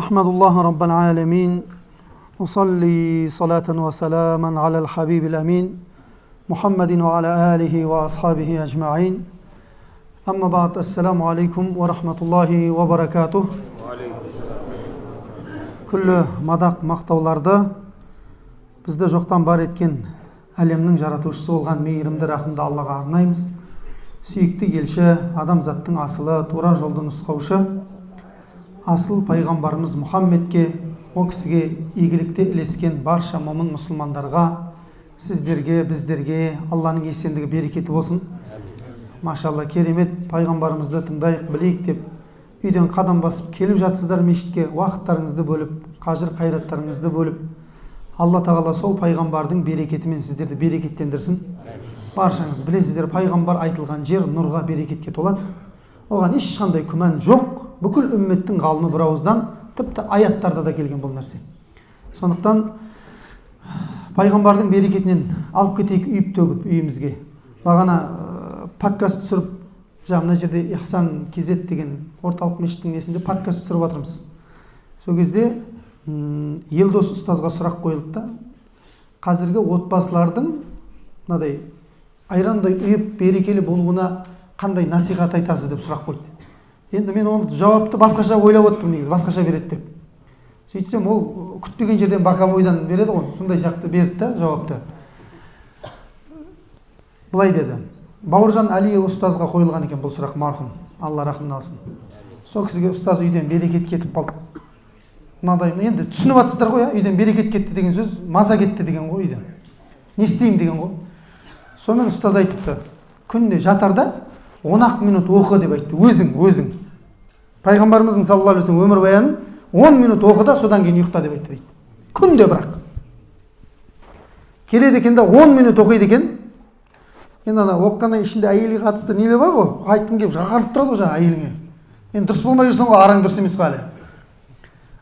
أحمد الله رب العالمين أصلي صلاة وسلاما على الحبيب الأمين محمد وعلى آله وأصحابه أجمعين أما بعد السلام عليكم ورحمة الله وبركاته Күллі мадақ мақтауларды бізді жоқтан бар еткен әлемнің жаратушысы болған мейірімді рахымды Аллаға арнаймыз. Сүйікті елші, адамзаттың асылы, тура жолды нұсқаушы, асыл пайғамбарымыз Мұхаммедке, о кісіге игілікте ілескен барша момын мұсылмандарға, сіздерге, біздерге Алланың есендігі, берекеті болсын. Машалла, керемет пайғамбарымызды тыңдайық, білейік деп үйден қадам басып келіп жатсыздар мешітке, уақыттарыңызды бөліп, қажыр қайраттарыңызды бөліп, Алла тағала сол пайғамбардың берекетімен сіздерді берекеттендірсін. Баршаңыз білесіздер, пайғамбар айтылған жер нұрға, берекетке толады. Оған ешқандай күмән жоқ. Бүкіл үмметтің ғалымы бір ауыздан, тіпті аяттарда да келген бұл нәрсе. Сондықтан пайғамбардың берекетінен алып кетейік үйіп төгіп үйімізге. Бағана подкаст түсіріп, мына жерде Ихсан Кезет деген орталық мешіттің несінде подкаст түсіріп жатырмыз. Сол кезде Елдос ұстазға сұрақ қойылды да, қазіргі отбасылардың мынадай айрандай үйіп берекелі болуына қандай насихат айтасыз деп сұрақ қойды. Енді мен оны жауапты басқаша ойлап отырмын, негізі басқаша береді деп. Сөйтсем ол күтпеген жерден боковойдан береді ғой, сондай сияқты берді да жауапты. Былай деді: Бауыржан Әлиұлы ұстазға қойылған екен бұл сұрақ, марқұм, Алла рахымын алсын. Сол кісіге ұстаз үйден берекет кетіп қалды. Мынадай, енді түсініп жатсыздар ғой, үйден берекет кетті деген сөз маза кетті деген ғой, үйден. Не істеймін деген ғой. Сонымен ұстаз айтыпты: күнде жатарда 10 минут оқы деп айтты. Өзің. Пайғамбарымыздың саллаллаху алейхи вассалам өмір баянын 10 минут оқы да содан кейін ұйықта деп айтты дейді. Күнде бірақ. Келеді екен да 10 минут оқиды екен. Енді ана оққаннан ішінде әйелге қатысты нелер бар ғой, айтқың келіп жағарып тұрады ғой жаңа әйеліңе. Енді дұрыс болмай жүрсің ғой, араң дұрыс емес қой әлі.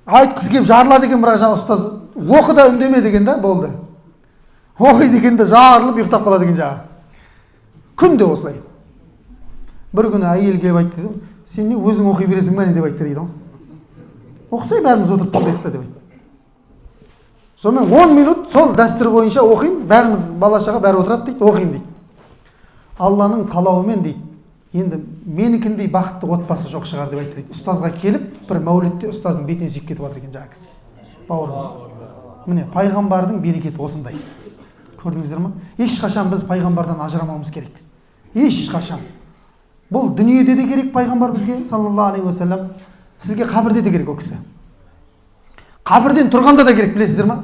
Айтқысы келіп жарылады екен, бірақ жаңа ұстаз оқы да үндеме деген да, болды. Оқиды екен да жарылып ұйықтап қалады екен жаңа. Күнде осылай. Бір күні әйел келіп айтты: сен не өзің оқи бересің бе не деп айтты дейді. Оқысай бәріміз отырып қалайық та деп айтты. Сонымен 10 минут сол дәстүр бойынша оқимын, бәріміз бала-шаға бәрі отырады дейді, оқимын дейді. Алланың қалауымен дейді, енді менікіндей бақытты отбасы жоқ шығар деп айтты дейді. Ұстазға келіп, бір мәулетте ұстаздың бетіне сүйіп кетіп жатыр екен жаңа кісі. Бауырымыз. Міне, пайғамбардың берекеті осындай. Көрдіңіздер ме? Ешқашан біз пайғамбардан ажырамауымыз керек. Ешқашан. Бұл дүниеде де керек пайғамбар бізге, саллаллаху алейхи уассалам. Сізге қабірде де керек о кісі. Қабірден тұрғанда да керек, білесіздер ме?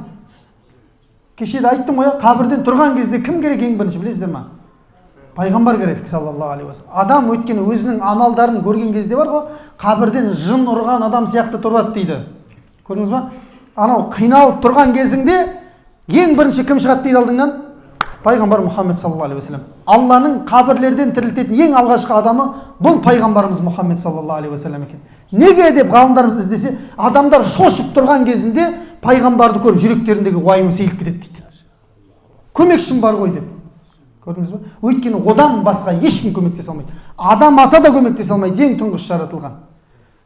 Кешеде айттым ғой, қабірден тұрған кезде кім керек ең бірінші, білесіздер ме? Пайғамбар керек, саллаллаху алейхи уассалам. Адам өйткені өзінің амалдарын көрген кезде бар ғой, қабірден жын ұрған адам сияқты тұрады дейді. Көрдіңіз ба? Анау қиналып тұрған кезіңде ең бірінші кім шығады дейді алдыңнан? Пайғамбар Мұхаммед саллаллаху алейхи уассалам. Алланың қабірлерден тірілтетін ең алғашқы адамы бұл пайғамбарымыз Мұхаммед саллаллаху алейхи уассалам екен. Неге деп ғалымдарымыз іздесе, адамдар шошып тұрған кезінде пайғамбарды көріп жүректеріндегі уайым сейіліп кетеді дейді. Көмекшім бар ғой деп. Көрдіңіз бе? Өйткені одан басқа ешкім көмектесе алмайды. Адам ата да көмектесе алмайды, ең тұңғыш жаратылған.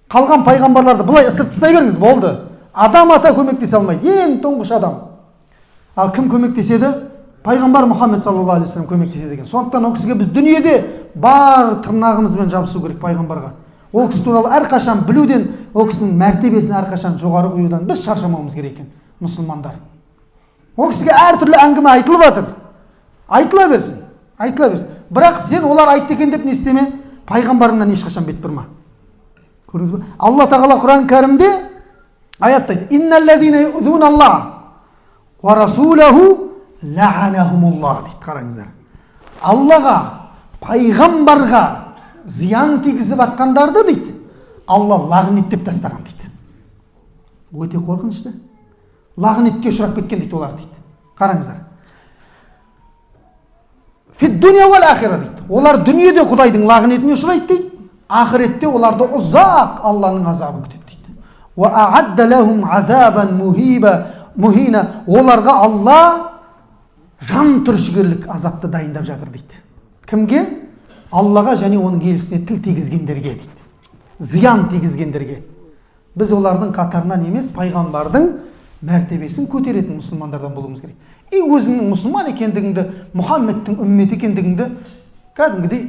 Қалған пайғамбарларды былай ысырып тастай беріңіз, болды. Адам ата көмектесе алмайды, ең тұңғыш адам. Ал кім көмектеседі? Пайғамбар Мұхаммед саллаллаху алейхи вассалам көмектеседі екен. Сондықтан ол кісіге біз дүниеде бар тырнағымызбен жабысу керек пайғамбарға. Ол кісі туралы әрқашан білуден, ол кісінің мәртебесін әрқашан жоғары қоюдан біз шаршамауымыз керек екен, мұсылмандар. Ол кісіге әртүрлі әңгіме айтылып жатыр. Айтыла берсін. Бірақ сен олар айтты екен деп не істеме, пайғамбарыңнан ешқашан бет бұрма. Көрдіңіз бе? Алла тағала Құран кәрімде аятта айтты: «Инналлазина юзуналлах ва расулаху ла'анахумуллах» дейді. Қараңыздар. Аллаға, пайғамбарға зиян тигізіп атқандарды дейді, Алла лағнеттеп тастаған дейді. Өте қорқынышты. Лағнетке ұшырап кеткен дейді олар дейді. Қараңыздар. Фид-дуния вал ахира дейді. Олар дүниеде Құдайдың лағнетіне ұшырайды дейді, ақыретте оларды ұзақ Алланың азабын күтеді дейді. Ва а'адда лахум азабан мухина. Оларға Алла жан түршігерлік азапты дайындап жатыр дейді. Кімге? Аллаға және оның елшісіне тіл тигізгендерге дейді. Зиян тигізгендерге. Біз олардың қатарынан емес, пайғамбардың мәртебесін көтеретін мұсылмандардан болуымыз керек. Өзіңнің мұсылман екендігіңді, Мұхаммедтің үмметі екендігіңді кәдімгідей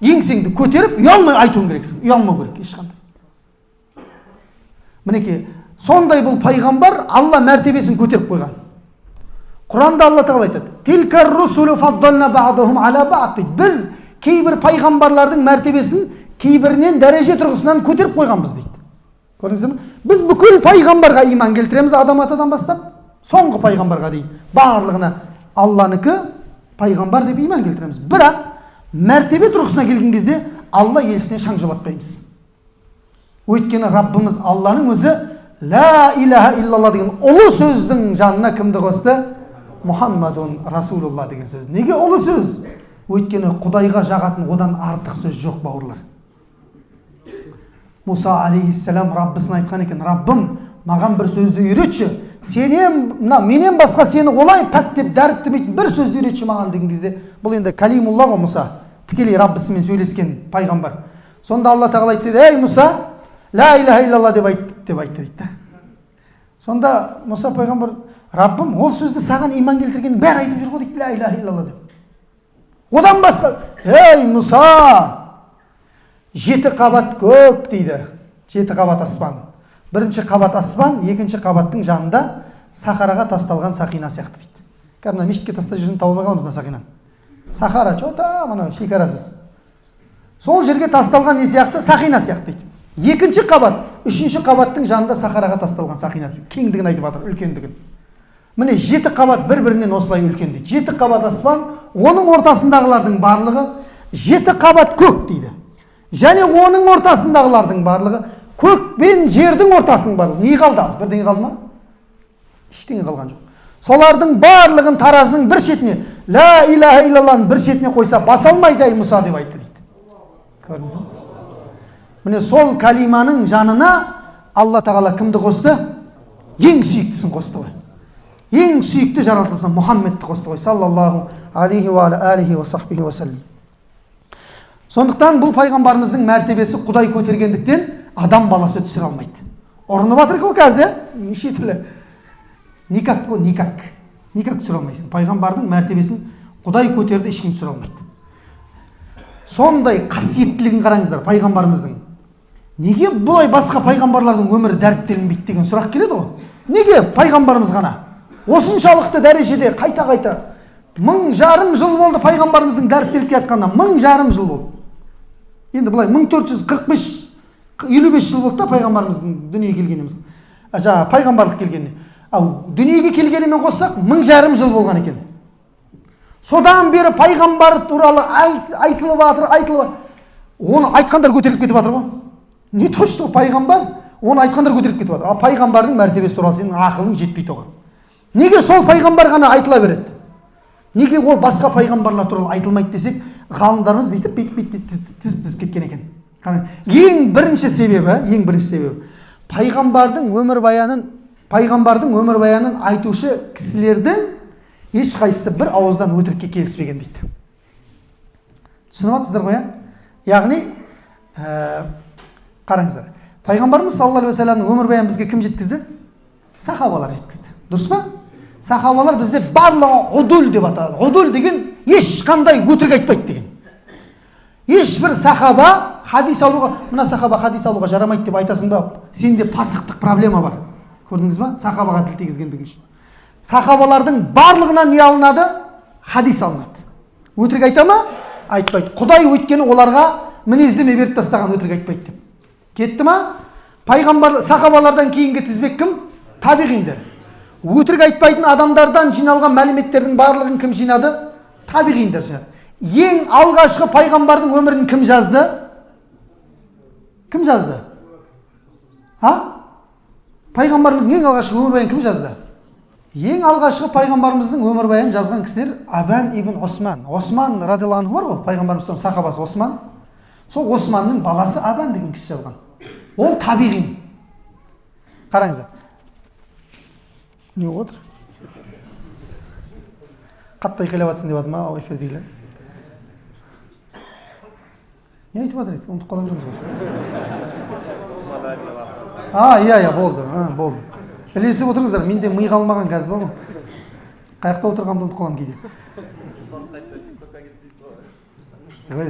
еңсеңді көтеріп, ұялмай айтуың керексің. Ұялмау керек ешқандай. Мінекей, сондай бұл пайғамбар Алла мәртебесін көтеріп қойған. Құранда Алла тағала айтады: "Тилкар русулу фаддална бa'дахум ала бa'д." Біз кейбір пайғамбарлардың мәртебесін кейбірінен дәреже тұрғысынан көтеріп қойғанбыз дейді. Көрдіңіздер ме? Біз бүкіл пайғамбарға иман келтіреміз, Адам атадан бастап соңғы пайғамбарға дейін. Барлығына Алланікі пайғамбар деп иман келтіреміз. Бірақ мәртебе тұрғысына келген кезде Алла елісіне шаң жолатпаймыз. Өйткені Раббымыз Алланың өзі ла илаха иллалла деген ұлы сөздің жанына кімді қосты? Мұхаммадун Расулулла деген сөз. Неге ұлы сөз? Өйткені Құдайға жағатын одан артық сөз жоқ, бауырлар. Муса алейхиссалам Раббысына айтқан екен: "Раббым, маған бір сөзді үйретші. Менен басқа сені олай пәктеп дәріптемейтін бір сөзді үйретші маған" деген кезде, бұл енді Калимулла ғой Муса, тікелей Раббысымен сөйлескен пайғамбар. Сонда Алла тағала айтты: "Ей Муса, ла илаха иллалла деп айтты" дейді. Сонда Муса пайғамбар: "Раббым, ол сөзді саған иман келтірген бәрі айтып жүр ғой" дейді, ла илаха иллалла деп. Одан басқа: "Ей Муса, 7 қабат көк" дейді, 7 қабат аспан. Бірінші қабат аспан, екінші қабаттың жанында сахараға тасталған сақина сияқты дейді. Кәдімгі мешітке тастап жүрген тауып қаламыз сақинаны. Сахара жота, мына шекарасыз. Сол жерге тасталған не сияқты? Сақина сияқты дейді. Екінші қабат, үшінші қабаттың жанында сахараға тасталған сақинасы. Кеңдігін айтып жатыр, үлкендігін. Міне 7 қабат бір-бірінен осылай үлкен дейді. 7 қабат аспан, оның ортасындағылардың барлығы 7 қабат көк дейді. Және оның ортасындағылардың барлығы көк пен жердің ортасының барлығы. Не қалды? Бірдеңе қалды ма? Ештеңе қалған жоқ. Солардың барлығын таразының бір шетіне, ла илаха иллалланың бір шетіне қойса, баса алмайды ай Мұса деп айтты дейді. Көрдіңіз бе? Міне сол калиманың жанына Алла тағала кімді қосты? Ең сүйіктісін қосты ғой. Ең сүйікті жаратылсын Мұхаммедті қосты ғой, саллаллаху алейхи ва алейхи ва сахбихи ва саллям. Сондықтан бұл пайғамбарымыздың мәртебесі Құдай көтергендіктен адам баласы түсіре алмайды. Ұрынып жатыр ғой қазір, неше түрлі. Никак қой, никак. Никак түсіре алмайсың. Пайғамбардың мәртебесін Құдай көтерді, ешкім түсіре алмайды. Сондай қасиеттілігін қараңыздар пайғамбарымыздың. Неге бұлай басқа пайғамбарлардың өмірі дәріптелінбейді деген сұрақ келеді ғой. Неге пайғамбарымыз ғана осыншалықты дәрежеде қайта-қайта 1000 жыл болды пайғамбарымыздың дәріптеліп жатқанына, 1000 жыл болды. Енді бұлай 1445-55 жыл болды да пайғамбарымыздың дүниеге келгеніміз. Пайғамбарлық келгеніне. Ал дүниеге келгенімен қоссақ 1000 жыл болған екен. Содан бері пайғамбар туралы айтылып жатыр. Оны айтқандар көтеріліп кетіп жатыр ғой. Не то что пайғамбар, оны айтқандар көтеріліп кетіп жатыр. Ал пайғамбардың мәртебесі туралы сенің ақылың жетпей тұр. Неге сол пайғамбар ғана айтыла береді? Неге ол басқа пайғамбарлар туралы айтылмайды десек, ғалымдарымыз бүйтіп тізіп кеткен екен. Ең бірінші себебі пайғамбардың өмірбаянын айтушы кісілердің ешқайсысы бір ауыздан өтірікке келіспеген дейді. Түсініп жатсыздар ғой? Яғни қараңыздар. Пайғамбарымыз саллаллаху алейхи ва салламның өмірбаянын бізге кім жеткізді? Сахабалар жеткізді. Дұрыс па? Сахабалар бізде барлығы удул деп аталады. Удул деген ешқандай өтірік айтпайды деген. Ешбір сахаба хадис алуға, мына сахаба хадис алуға жарамайды деп айтасың ба? Сенде пасықтық проблема бар. Көрдіңіз ба? Сахабаға тіл тигізгендігің үшін. Сахабалардың барлығынан не алынады? Хадис алынады. Өтірік айта ма? Айтпайды. Құдай өйткені оларға мінездеме беріп тастаған өтірік айтпайды деп. Кетті ма? Пайғамбар сахабалардан кейінгі тізбек кім? Табиғиндер. Өтірік айтпайтын адамдардан жиналған мәліметтердің барлығын кім жинады? Табиғиндер жинады. Ең алғашқы пайғамбардың өмірін кім жазды? Кім жазды? Пайғамбарымыздың ең алғашқы өмірбаянын кім жазды? Ең алғашқы пайғамбарымыздың өмірбаянын жазған кісілер Абан ибн Осман. Осман радиаллаху анху бар ғой, пайғамбарымыздың сахабасы Осман. Сол Османның баласы Абан деген кісі жазған. Ол табиғин. Қараңыздар. Не отыр? Қатты айқайлап жатсың деп жатыр ма эфирдегілер? Не айтып жатыр? Ұмытып қалып жүрміз ғой. Иә, болды. Ілесіп отырыңыздар, менде ми қалмаған қазір бар ғой. Қаяқта отырғанымды ұмытып қаламын кейде.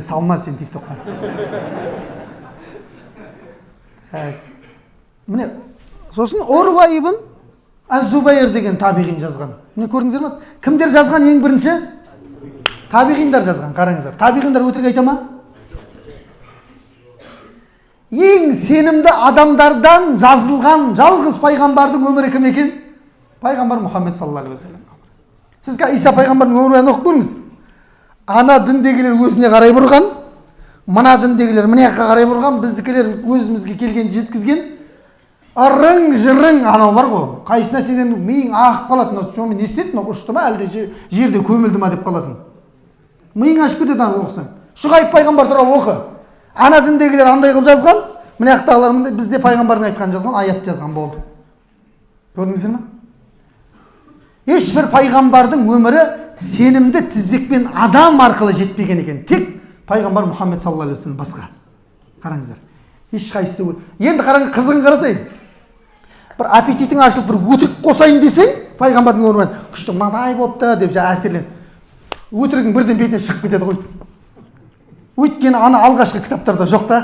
Салма сен тиктокқа. Міне, сосын Урва ибн Аз-Зубайр деген табиғин жазған. Міне көрдіңіздер ме? Кімдер жазған ең бірінші? Табиғиндар жазған, қараңыздар. Табиғиндар өтірік айта ма? Ең сенімді адамдардан жазылған жалғыз пайғамбардың өмірі кім екен? Пайғамбар Мұхаммед саллаллаху алейхи ва саллям. Сіз Иса пайғамбардың өмірін оқып көріңіз. Ана діндегілер өзіне қарай бұрған, мына діндегілер мына жаққа қарай бұрған, біздікілер өзімізге келген жеткізген. Ырың жырың анау бар ғой. Қайсына сенен миың ағып қалады. Сонымен не істеді? Ұшты ма әлде жерде көмілді ма деп қаласың. Миың ашып кетеді оқысаң. Шұғайып пайғамбар туралы оқы. Ана діндегілер андай қылып жазған, мына жақтағылар бізде пайғамбардың айтқан жазған, аят жазған болды. Көрдіңіздер ме? Ешбір пайғамбардың өмірі сенімді тізбекпен адам арқылы жетпеген екен. Тек пайғамбар Мұхаммед саллаллаху алейхи ва саллям басқа. Қараңыздар. Ешқайсысы. Енді қараңыз, қызығын қарасай. Бір аппетитің ашылып, бір өтірік қосайын десең, пайғамбардың өмірімен күшті мынадай болыпты деп әсерлен. Өтірігің бірден бетіне шығып кетеді ғой. Өйткені ана алғашқы кітаптарда жоқ та.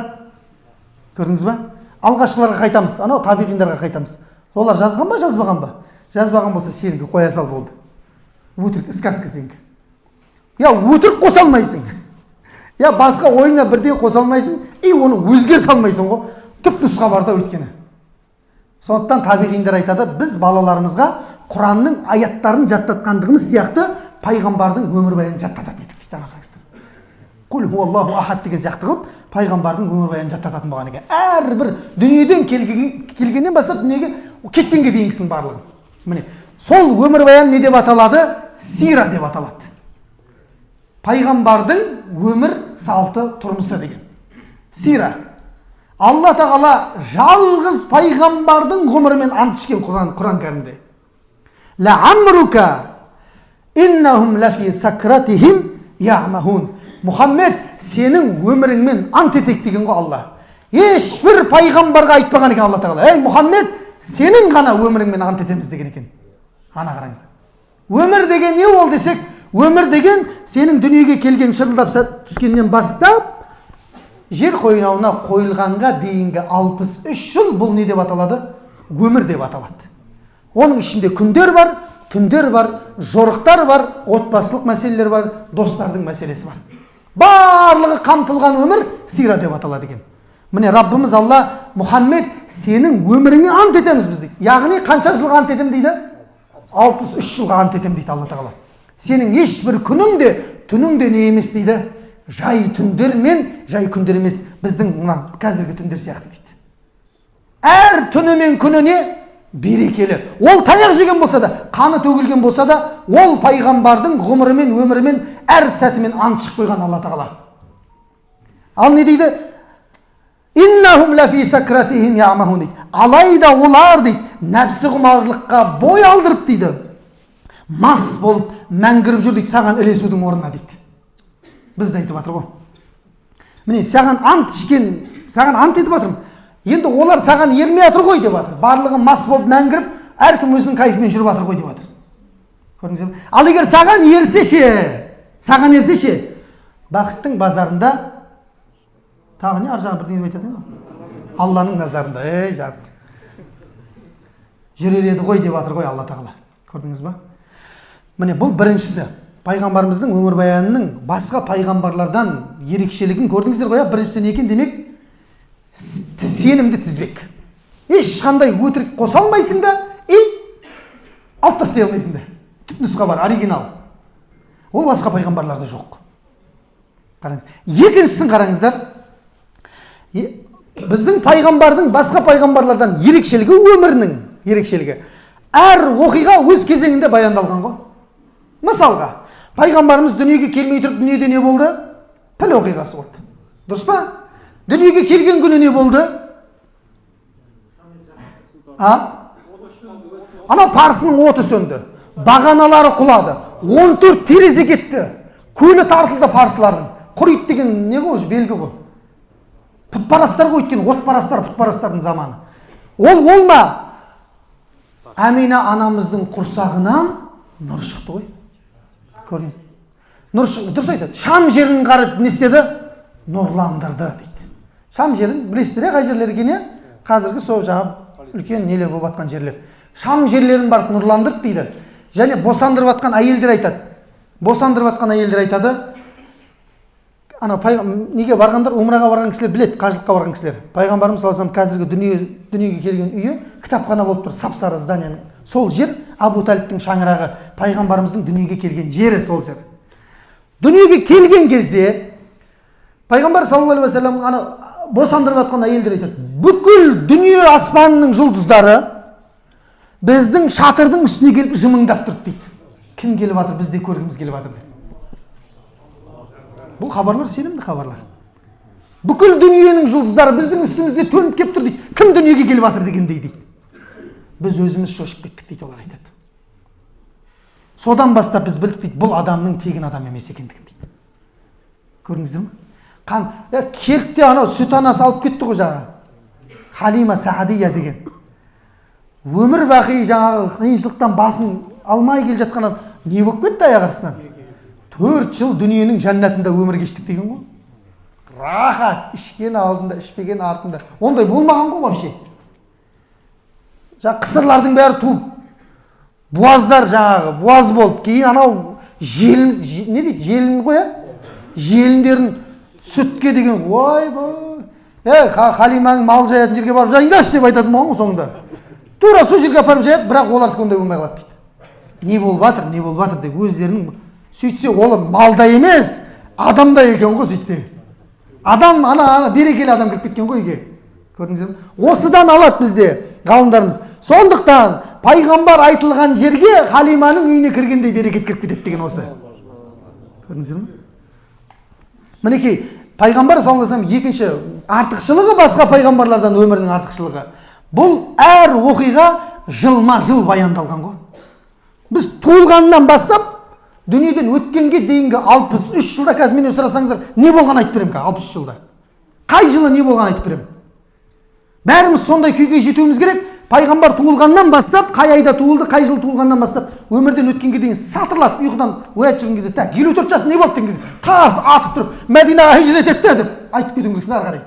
Көрдіңіз ба? Алғашқыларға қайтамыз, анау табиғиндарға қайтамыз. Олар жазған ба, жазбаған ба? Жазбаған болса сенікі қоя сал болды. Өтірік сказка сенікі. Я өтірік қоса алмайсың. Я басқа ойына бірден қоса алмайсың, и оны өзгерте алмайсың ғой. Түп нұсқа бар да өйткені. Сондықтан табиғиндер айтады, біз балаларымызға Құранның аяттарын жаттатқандығымыз сияқты пайғамбардың өмірбаянын жаттататын едік дейді. Құл хуаллаху ахад деген сияқты қылып пайғамбардың өмірбаянын жаттататын болған екен. Әрбір дүниеден келгеннен бастап дүниеге кеткенге дейінгісін барлығы. Міне, сол өмірбаян не деп аталады? Сира деп аталады. Пайғамбардың өмір салты тұрмысы деген. Сира. Алла тағала жалғыз пайғамбардың ғұмырымен ант ішкен Құран кәрімде. Ла амрука иннахум лафи сакратихим яъмахун. Мұхаммед, сенің өміріңмен ант етек деген ғой Алла. Ешбір пайғамбарға айтпаған екен Алла тағала. Ей Мұхаммед, сенің ғана өміріңмен ант етеміз деген екен. Ана қараңыздар. Өмір деген не ол десек, өмір деген сенің дүниеге келген шырылдап түскеннен бастап жер қойнауына қойылғанға дейінгі 63 жыл бұл не деп аталады? Өмір деп аталады. Оның ішінде күндер бар, түндер бар, жорықтар бар, отбасылық мәселелер бар, достардың мәселесі бар. Барлығы қамтылған өмір сира деп аталады екен. Міне Раббымыз Алла, Мұхаммед, сенің өміріңе ант етеміз біз дейді. Яғни қанша жылға ант етем дейді? 63 жылға ант етем дейді Алла тағала. Сенің ешбір күнің де, түнің де не емес дейді? Жай түндер мен жай күндер емес, біздің мына қазіргі түндер сияқты дейді. Әр түні мен күні не? Берекелі. Ол таяқ жеген болса да, қаны төгілген болса да, ол пайғамбардың ғұмырымен, өмірімен, әр сәтімен ант шығып қойған Алла тағала. Ал не дейді? Иннахум лафи сакратихим яъмахун дейді. Алайда олар дейді, нәпсі құмарлыққа бой алдырып дейді. Мас болып, мәңгіріп жүр дейді, саған ілесудің орнына дейді. Бізді айтып жатыр ғой. Міне, саған ант ішкен, саған ант етіп жатырмын. Енді олар саған ермей жатыр ғой деп жатыр. Барлығы мас болып мәңгіріп, әркім өзінің кайфымен жүріп жатыр ғой деп жатыр. Көрдіңіздер ме? Ал егер саған ерсе ше, бақыттың базарында тағы не ар жағы бірдеңе айтады ма? Алланың назарында, жарық. Жүрер еді ғой деп жатыр ғой Алла тағала. Көрдіңіз ба? Міне бұл біріншісі. Пайғамбарымыздың өмірбаянының басқа пайғамбарлардан ерекшелігін көрдіңіздер ғой. Біріншісі не екен демек? Сенімді тізбек. Ешқандай өтірік қоса алмайсың да, алып тастай алмайсың да. Түпнұсқа бар, оригинал. Ол басқа пайғамбарларда жоқ. Қараңыз. Екіншісін қараңыздар. Біздің пайғамбардың басқа пайғамбарлардан ерекшелігі, өмірінің ерекшелігі. Әр оқиға өз кезеңінде баяндалған ғой. Мысалға, пайғамбарымыз дүниеге келмей тұрып, дүниеде не болды? Піл оқиғасы болды. Дұрыс па? Дүниеге келген күні не болды? Ана парсының оты сөнді. Бағаналары құлады. 14 терезе кетті. Көлі тартылды парсылардың. Құрит деген не ғой? Белгі ғой. Пұтпарастар ғой өткен. Отпарастар, пұтпарастардың заманы. Ол ма? Амина анамыздың құрсағынан нұр шықты ғой. Көрдіңіз? Нұр шықты, дұрыс айтады. Шам жерін қарап не істеді? Нұрландырды дейді. Шам жерін білесіздер, қай жерлер екен? Қазіргі сол жаңағы үлкен нелер болып жатқан жерлер. Шам жерлерін барып нұрландырды дейді. Және босандырып жатқан әйелдер айтады. Босандырып жатқан әйелдер айтады. Неге барғандар, умраға барған кісілер біледі, қажылыққа барған кісілер. Пайғамбарымыз саллаллаху алейхи вассалам қазіргі дүниеге келген үйі кітапхана болып тұр, сап-сары зданияның. Сол жер Абу Талиптің шаңырағы, пайғамбарымыздың дүниеге келген жері сол жер. Дүниеге келген кезде пайғамбар саллаллаху алейхи вассалам босандырып жатқан әйелдер айтады. Бүкіл дүние аспанының жұлдыздары біздің шатырдың үстіне келіп жымыңдап тұрды дейді. Кім келіп жатыр? Біз де көргіміз келіп жатыр дейді. Бұл хабарлар сенімді хабарлар. Бүкіл дүниенің жұлдыздары біздің үстімізде төніп кеп тұр дейді. Кім дүниеге келіп жатыр дегендей дейді. Біз өзіміз шошып кеттік дейді, олар айтады. Содан бастап біз білдік дейді, бұл адамның тегін адам емес екендігін дейді. Көрдіңіздер ме? Келікте анау сүт анасы алып кетті ғой жаңағы. Халима Саадия деген. Өмір бақи жаңағы қиыншылықтан басын алмай келе жатқан не болып кетті аяқ астынан? 4 жыл дүниенің жәннатында өмір кештік деген ғой. Рахат, ішкен алдында, ішпеген артында. Ондай болмаған ғой вообще. Жаңағы қысырлардың бәрі туып, буаздар жаңағы, буаз болып, кейін анау желін, не дейді, желін ғой, желіндерін сүтке деген, ой, Халиманың мал жаятын жерге барып жайыңдаршы деп айтатын болған ғой соңында. Тура сол жерге апарып жаяды, бірақ олардікі ондай болмай қалады дейді. Не болып жатыр деп өздерінің. Сөйтсе ол малда емес, адамда екен ғой сөйтсе. Адам, берекелі адам кіріп кеткен ғой үйге. Көрдіңіздер ме? Осыдан алады бізде ғалымдарымыз. Сондықтан пайғамбар айтылған жерге Халиманың үйіне кіргендей берекет кіріп кетеді деген осы. Көрдіңіздер ме? Мінекей, пайғамбар саллаллаху алейхи вассалам екінші артықшылығы басқа пайғамбарлардан өмірінің артықшылығы. Бұл әр оқиға жылма-жыл баяндалған ғой. Біз туылғаннан бастап дүниеден өткенге дейінгі 63 жылда, қазір менен сұрасаңыздар, не болған айтып берем, 63 жылда. Қай жылы не болған айтып берем. Бәріміз сондай күйге жетуіміз керек. Пайғамбар туылғаннан бастап, қай айда туылды, қай жыл туылғаннан бастап, өмірден өткенге дейін сатырлатып ұйқыдан оятып жүрген кезде, 54 жасында не болды деген кезде, тарс атып тұрып, Мәдинаға хижрет етті деп айтып кетуің керексің ары қарай.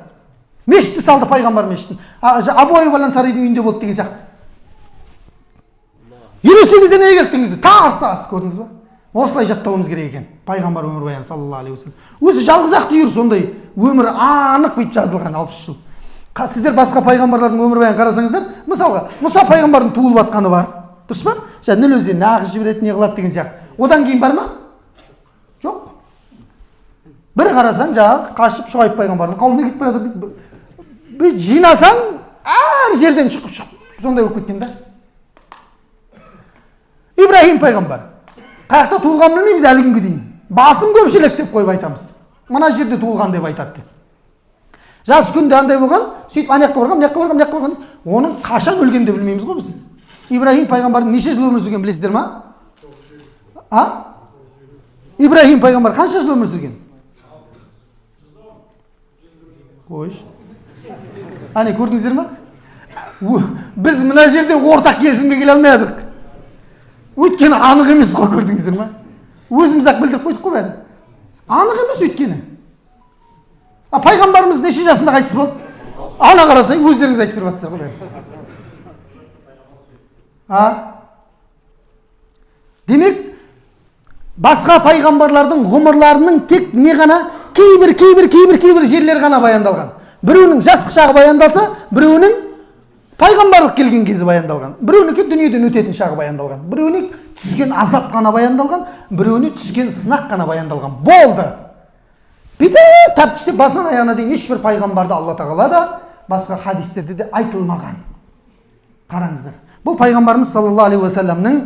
Мешітті салды пайғамбар мешітін. Абу Айюб Ансаридың үйінде болды деген сияқты. 58-де не келді деген кезде, тарс көрдіңіз ба? Осылай жаттауымыз керек екен. Пайғамбар өмірбаяны саллаллаху алейхи вассалам. Өзі жалғыз-ақ түйір сондай өмірі анық бүйтіп жазылған 63 жыл. Сіздер басқа пайғамбарлардың өмірбаянын қарасаңыздар, мысалға, Мұса пайғамбардың туылып жатқаны бар. Дұрыс па? Жаңа Ніл өзеніне ағыс жібереді, не қылады деген сияқты. Одан кейін бар ма? Жоқ. Бір қарасаң, жаңағы қашып Шұғайып пайғамбардың қауымына кетіп бара жатыр дейді. Жинасаң, әр жерден шығып сондай болып кеткен да. Ибраһим пайғамбар. Қаяқта туылған білмейміз әлі күнге дейін. Басым көпшілік деп қойып айтамыз. Мына жерде туылған деп айтады деп. Жас күнде андай болған, сөйтіп ана жаққа барған, оның қашан өлгенін де білмейміз ғой біз. Ибраһим пайғамбардың неше жыл өмір сүрген білесіздер ма? Ибраһим пайғамбар қанша жыл өмір сүрген? Қойшы. Ане көрдіңіздер ма? Біз мына жерде ортақ келісімге келе алмай жатырық. Өйткені анық емес қой, көрдіңіздер ма? Өзіміз ақ білдіріп қойдық қой бәрін. Анық емес өйткені. Пайғамбарымыз неше жасында қайтыс болды? Ана қарасаң, өздеріңіз айтып беріп жатсыздар ғой бәрін. Демек, басқа пайғамбарлардың ғұмырларының тек не ғана кейбір жерлер ғана баяндалған. Біреуінің жастық шағы баяндалса, біреуінің пайғамбарлық келген кезі баяндалған. Біреуінікі дүниеден өтетін шағы баяндалған. Біреуіне түскен азап қана баяндалған, біреуіне түскен сынақ қана баяндалған. Болды. Бүйтіп тәптіштеп басынан аяғына дейін ешбір пайғамбарды Алла тағала да басқа хадистерде де айтылмаған. Қараңыздар. Бұл пайғамбарымыз саллаллаху алейхи уассаламның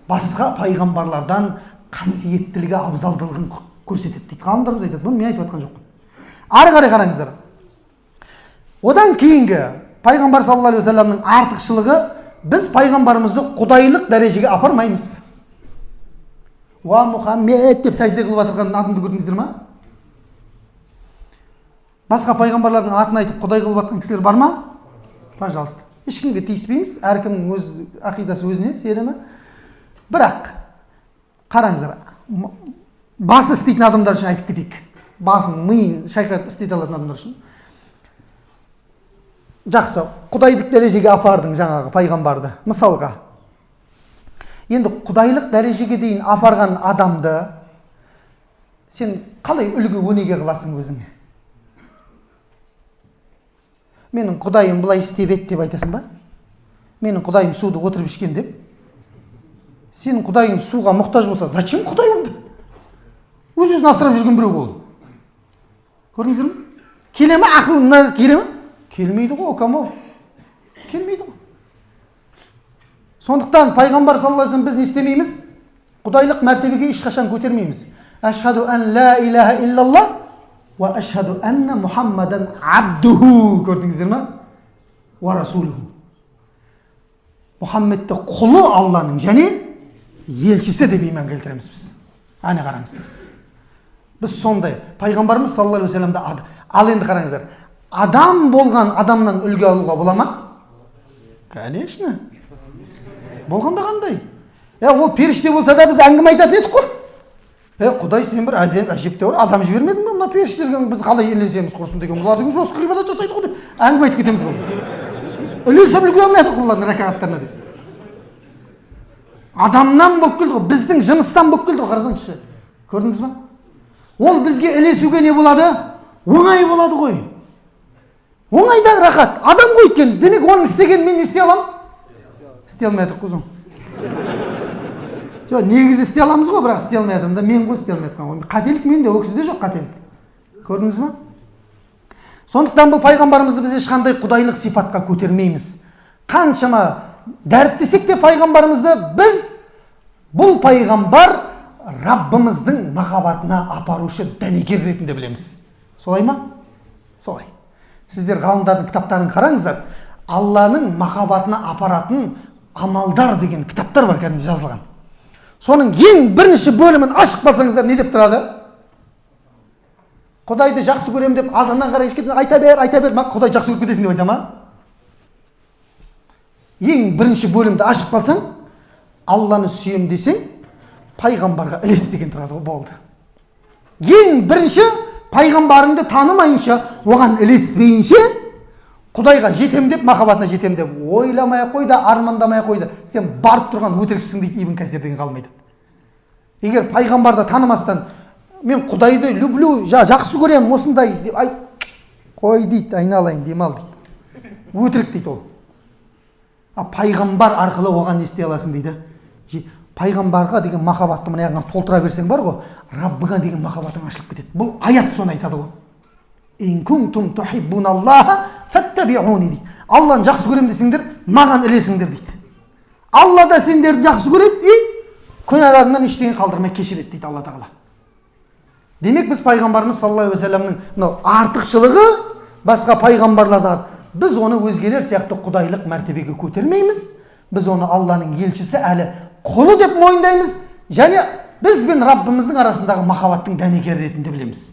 басқа пайғамбарлардан қасиеттілігі, абзалдылығын көрсетеді дейді. Ғалымдарымыз айтады. Бұны мен айтып жатқан жоқпын. Ары қарай қараңыздар. Одан кейінгі пайғамбар саллаллаху алейхи уассаламның артықшылығы, біз пайғамбарымызды құдайлық дәрежеге апармаймыз. Уа Мұхаммед деп сәжде қылып жатырған атымды көрдіңіздер ма? Басқа пайғамбарлардың атын айтып құдай қылып жатқан кісілер бар ма? Пожалуйста. ешкімге тиіспейміз, әркімнің өз ақидасы өзіне, сенімі. Бірақ қараңыздар, басы істейтін адамдар үшін айтып кетейік. Басын, миын шайқап істете алатын адамдар үшін. Жақсы, құдайлық дәрежеге апардың жаңағы пайғамбарды. Мысалға, енді құдайлық дәрежеге дейін апарған адамды сен қалай үлгі өнеге қыласың өзіңе? Менің құдайым бұлай істеп еді деп айтасың ба? Менің құдайым суды отырып ішкен деп. Сенің құдайың суға мұқтаж болса, зачем құдай онда? Өз-өзін асырап жүрген біреу ол. Көрдіңіздер ме? Келе ме? Ақылына келе ме? Келмейді ғой, кому? Келмейді ғой. Сондықтан пайғамбар саллаллаху алейхи біз не істемейміз? Құдайлық мәртебеге ешқашан көтермейміз. Ашхаду ан ла илаха иллаллах ва ашхаду анна Мухаммадан абдуху. Көрдіңіздер ме? Ва расулуху. Мұхаммедті құлы Алланың және елшісі деп иман келтіреміз біз. Ане қараңыздар. Біз сондай. Пайғамбарымыз саллаллаху алейхи вассаламда ал енді қараңыздар. Адам болған адамнан үлгі алуға бола ма? Конечно. Болғанда қандай? Ол періште болса да біз әңгіме айтатын едік қой. Құдай сен бір әжептәуір адам жібермедің бе мына періштелерге біз қалай ілесеміз құрсын деген. Бұлар деген жосқы ғибадат жасайды ғой деп әңгіме айтып кетеміз ғой. Ілесіп үлгере алмайатыр бұлардың рәкағаттарына деп. Адамнан болып келді ғой, біздің жыныстан болып келді ғой, қарасаңызшы. Көрдіңіз ба? Ол бізге ілесуге не болады? Оңай болады ғой. Оңайда рахат. Адам ғой екен. Демек оның істегенін мен не істей аламын? Істей алмай жатырмыз ғой. Жоқ, негізі істей аламыз ғой, бірақ істей алмай жатырмын да мен ғой істей алмай жатқан ғой. Қателік менде, ол кісіде жоқ қателік. Көрдіңіз ба? Сондықтан бұл пайғамбарымызды біз ешқандай құдайлық сипатқа көтермейміз. Қаншама дәріптесек те пайғамбарымызды біз бұл пайғамбар Раббымыздың махаббатына апарушы дәнекер ретінде білеміз. Солай ма? Солай. Сіздер ғалымдардың кітаптарын қараңыздар. Алланың махаббатына апаратын амалдар деген кітаптар бар кәдімгі жазылған. Соның ең бірінші бөлімін ашып қалсаңыздар не деп тұрады? Құдайды жақсы көрем деп азаннан қарай ешкетін айта бер, Құдай жақсы көріп кетесің деп айта ма? Ең бірінші бөлімді ашып қалсаң, Алланы сүйем десең, пайғамбарға ілес деген тұрады, болды. Ең бірінші пайғамбарыңды танымайынша, оған ілеспейінше, Құдайға жетем деп, махаббатына жетем деп, ойламай қой да, армандамай қой да, сен барып тұрған өтіріксің дейді Ибн Касир деген ғалым айтады. Егер пайғамбарды танымастан, мен Құдайды люблю, жақсы көрем, осындай деп айт, қой дейді, айналайын, демал дейді. Өтірік дейді ол. Пайғамбар арқылы оған не істей аласың дейді. Пайғамбарға деген махаббатты мына толтыра берсең бар ғой, Раббыға деген махаббатың ашылып кетеді. Бұл аят соны айтады ғой. Ин кунтум тухиббуналлаха фаттабиуни дейді. Алланы жақсы көрем десеңдер, маған ілесіңдер дейді. Алла да сендерді жақсы көреді, күнәларыңнан ештеңе қалдырмай кешіреді дейді Алла Тағала. Демек біз пайғамбарымыз саллаллаху алейхи вассаламның мынау артықшылығы басқа пайғамбарлардан біз оны өзгелер сияқты құдайлық мәртебеге көтермейміз. Біз оны Алланың елшісі әлі құлы деп мойындаймыз, және біз бен Раббымыздың арасындағы махаббаттың дәнекері ретінде білеміз.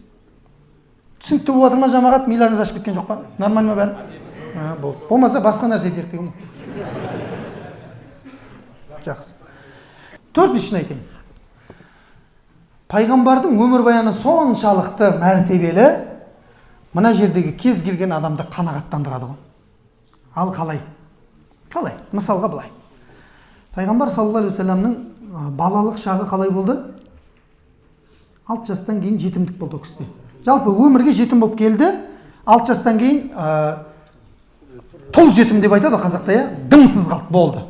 Түсінікті болып жатыр ма жамағат? Миларыңыз ашып кеткен жоқ па? Нормаль ма бәрі? Болмаса басқа нәрсе айтайық деген. Жақсы. Төртіншісін айтайын. Пайғамбардың өмірбаяны соншалықты мәртебелі, мына жердегі кез келген адамды қанағаттандырады ғой. Ал қалай? Қалай? Мысалға былай. Пайғамбар саллаллаху алейхи вассаламның балалық шағы қалай болды? 6 жастан кейін жетімдік болды ол кісіде. Жалпы өмірге жетім болып келді. 6 жастан кейін тұл жетім деп айтады қазақта, дымсыз қалды, болды.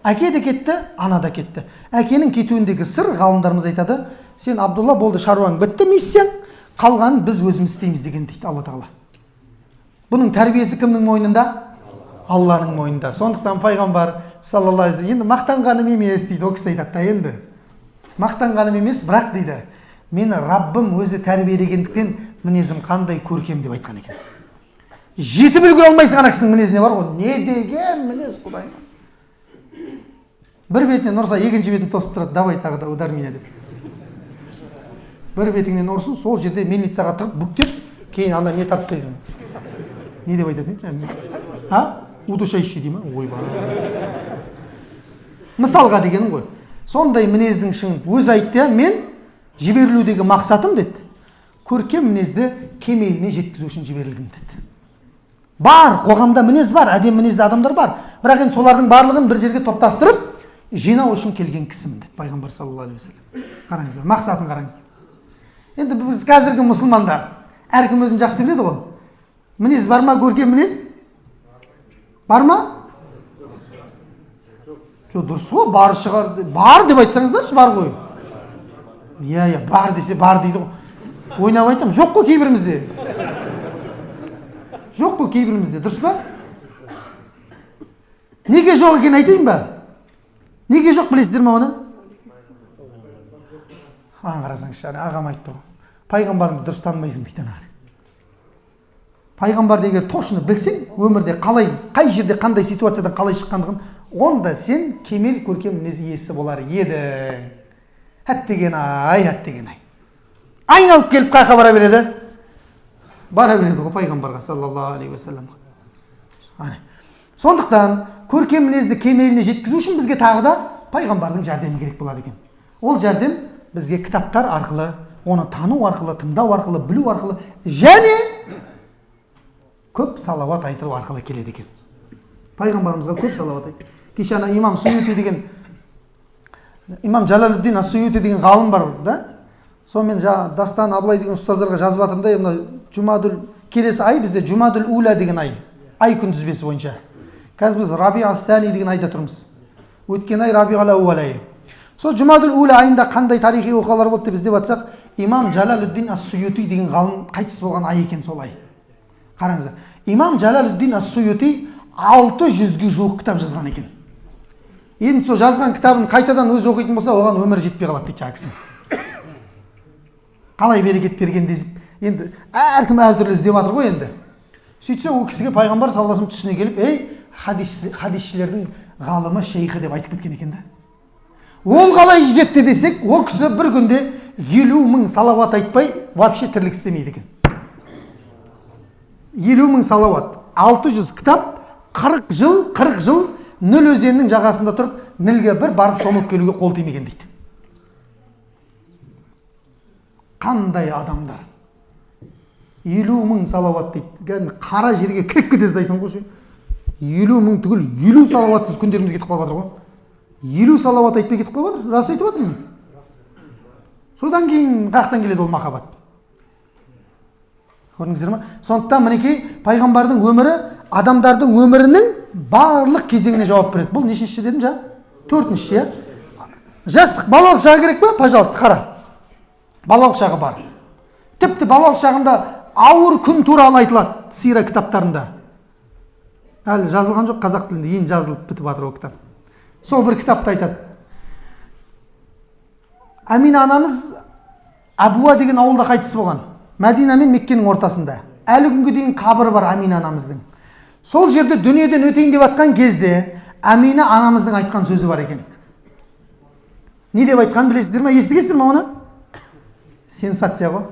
Әке де кетті, ана да кетті. Әкенің кетуіндегі сыр ғалымдарымыз айтады, сен Абдулла болды, шаруаң бітті, миссияң, қалғанын біз өзіміз істейміз деген дейді Алла Тағала. Бұның тәрбиесі кімнің мойнында? Алланың мойнында. Сондықтан пайғамбар саллаллаху алейхи вассалам енді мақтанғаным емес дейді, ол кісі айтады да енді. Мақтанғаным емес, бірақ дейді, мені Раббым өзі тәрбиелегендіктен мінезім қандай көркем деп айтқан екен. Жетіп үлгере алмайсың ана кісінің мінезіне бар ғой. Не деген мінез Құдайым. Бір бетінен ұрса, екінші бетін тосып тұрады, давай тағы да удар меня деп. Бір бетіңнен ұрсын, сол жерде милицияға тығып бүктеп, кейін анда не тартпайсың. Не деп айтады? удушающий дей ма? Ойбай. Мысалға дегенім ғой. Сондай мінездің шыңын өз айтты, мен жіберілудегі мақсатым деді. Көркем мінезді кемеліне жеткізу үшін жіберілдім деді. Бар, қоғамда мінез бар, әдем мінезді адамдар бар. Бірақ енді солардың барлығын бір жерге топтастырып, жинау үшін келген кісімін деді пайғамбар саллаллаху алейхи вассалам. Қараңыздар, мақсатын қараңыздар. Енді біз қазіргі мұсылмандар әркім өзін жақсы біледі ғой. Мінез бар ма, көркем мінез? Бар ма? Жоқ, дұрыс ғой, бар шығар. Бар деп айтсаңыздаршы, бар ғой. Иә, бар десе бар дейді ғой. Ойнап айтам, жоқ қой кейбірімізде. Жоқ қой кейбірімізде, дұрыс па? Неге жоқ екен айтайын ба? Неге жоқ білесіздер ме оны? Қарасаңызшы, ағам айтты ғой. Пайғамбарыңды дұрыс танымайсың дейді. Пайғамбарды егер точно білсең, өмірде қалай, қай жерде қандай ситуациядан қалай шыққандығын, онда сен кемел көркем мінез иесі болар едің. Әттеген-ай. Айналып келіп қайқа бара береді? Бара береді ғой пайғамбарға саллаллаху алейхи уассаламға. Сондықтан көркем мінезді кемеліне жеткізу үшін бізге тағы да пайғамбардың жәрдемі керек болады екен. Ол жәрдем бізге кітаптар арқылы, оны тану арқылы, тыңдау арқылы, білу арқылы және көп салауат айту арқылы келеді екен. Пайғамбарымызға көп салауат айтты. Кеше ана имам Суюти деген, имам Жалалуддин ас-Суюти деген ғалым бар да. Сонымен Дастан Абылай деген ұстаздарға жазып жатырмын да, мына Жұмадүл келесі ай бізде Жұмадүл Ула деген ай күнтізбесі бойынша. Қазір біз Рабиғ-ат-Тани деген айда тұрмыз. Өткен ай Рабиғ-ал-Аувал айы. Сол Жұмадүл Ула айында қандай тарихи оқиғалар болды деп іздеп жатсақ, имам Жалалуддин ас-Суюти деген ғалым қайтыс болған ай екен сол ай. Қараңыздар. Имам Жалалуддин ас-Суюти 600-ге жуық кітап жазған екен. Енді сол жазған кітабын қайтадан өз оқитын болса, оған өмір жетпей қалады дейді жаңа кісі. Қалай берекет берген десіп, енді әркім әртүрлі іздеп жатыр ғой енді. Сөйтсе ол кісіге пайғамбар саллаллаху алейхи вассалам түсіне келіп, хадисшілердің ғалымы, шейхі деп айтып кеткен екен да. Ол қалай жетті десек, ол кісі бір күнде 50.000 салауат айтпай, вообще тірлік істемейді екен. 50.000 салауат, 600 кітап, 40 жыл Ніл өзенінің жағасында тұрып, Нілге бір барып шомылып келуге қол тимеген дейді. Қандай адамдар? 50.000 салауат дейді. Қара жерге кіріп кетесіз дайсың ғой. 50.000 түгіл, 50 салауатсыз күндеріміз кетіп қалып жатыр ғой. 50 салауат айтпай кетіп қалып жатыр. Рас айтып жатырмын. Содан кейін қаяқтан келеді ол махаббат. Көрдіңіздер ме? Сондықтан мінекей пайғамбардың өмірі адамдардың өмірінің барлық кезеңіне жауап береді. Бұл нешінші дедім жа? 4-ші, иә? Жастық, балалық шағы керек па? Пожалуйста, қара. Балалық шағы бар. Тіпті балалық шағында ауыр күн туралы айтылады сира кітаптарында. Әлі жазылған жоқ қазақ тілінде, енді жазылып бітіп жатыр ол кітап. Сол бір кітапта айтады. Амина анамыз Абуа деген ауылда қайтыс болған. Мәдина мен Меккенің ортасында. Әлі күнге дейін қабірі бар Амина анамыздың. Сол жерде дүниеден өтейін деп атқан кезде Амина анамыздың айтқан сөзі бар екен. Не деп айтқан білесіздер ме? Естігесіздер ме оны? Сенсация ғой.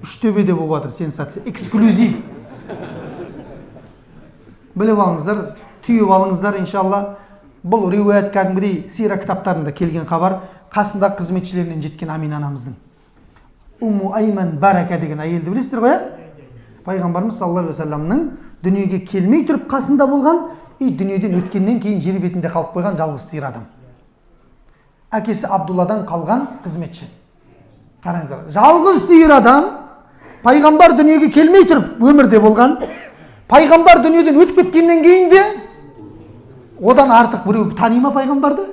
Үштөбеде болып жатыр сенсация. Эксклюзив. Біліп алыңыздар, түйіп алыңыздар иншалла. Бұл риуаят кәдімгідей сира кітаптарында келген хабар. Қасында қызметшілерінен жеткен Амина анамыздың. Умму Айман Барака деген әйелді білесіздер ғой? Пайғамбарымыз саллаллаху алейхи вассаламның дүниеге келмей тұрып қасында болған, дүниеден өткеннен кейін жер бетінде қалып қойған жалғыз түйір адам. Әкесі Абдулладан қалған қызметші. Қараңыздар, жалғыз түйір адам, пайғамбар дүниеге келмей тұрып өмірде болған, пайғамбар дүниеден өтіп кеткеннен кейін де одан артық біреу тани ма пайғамбарды?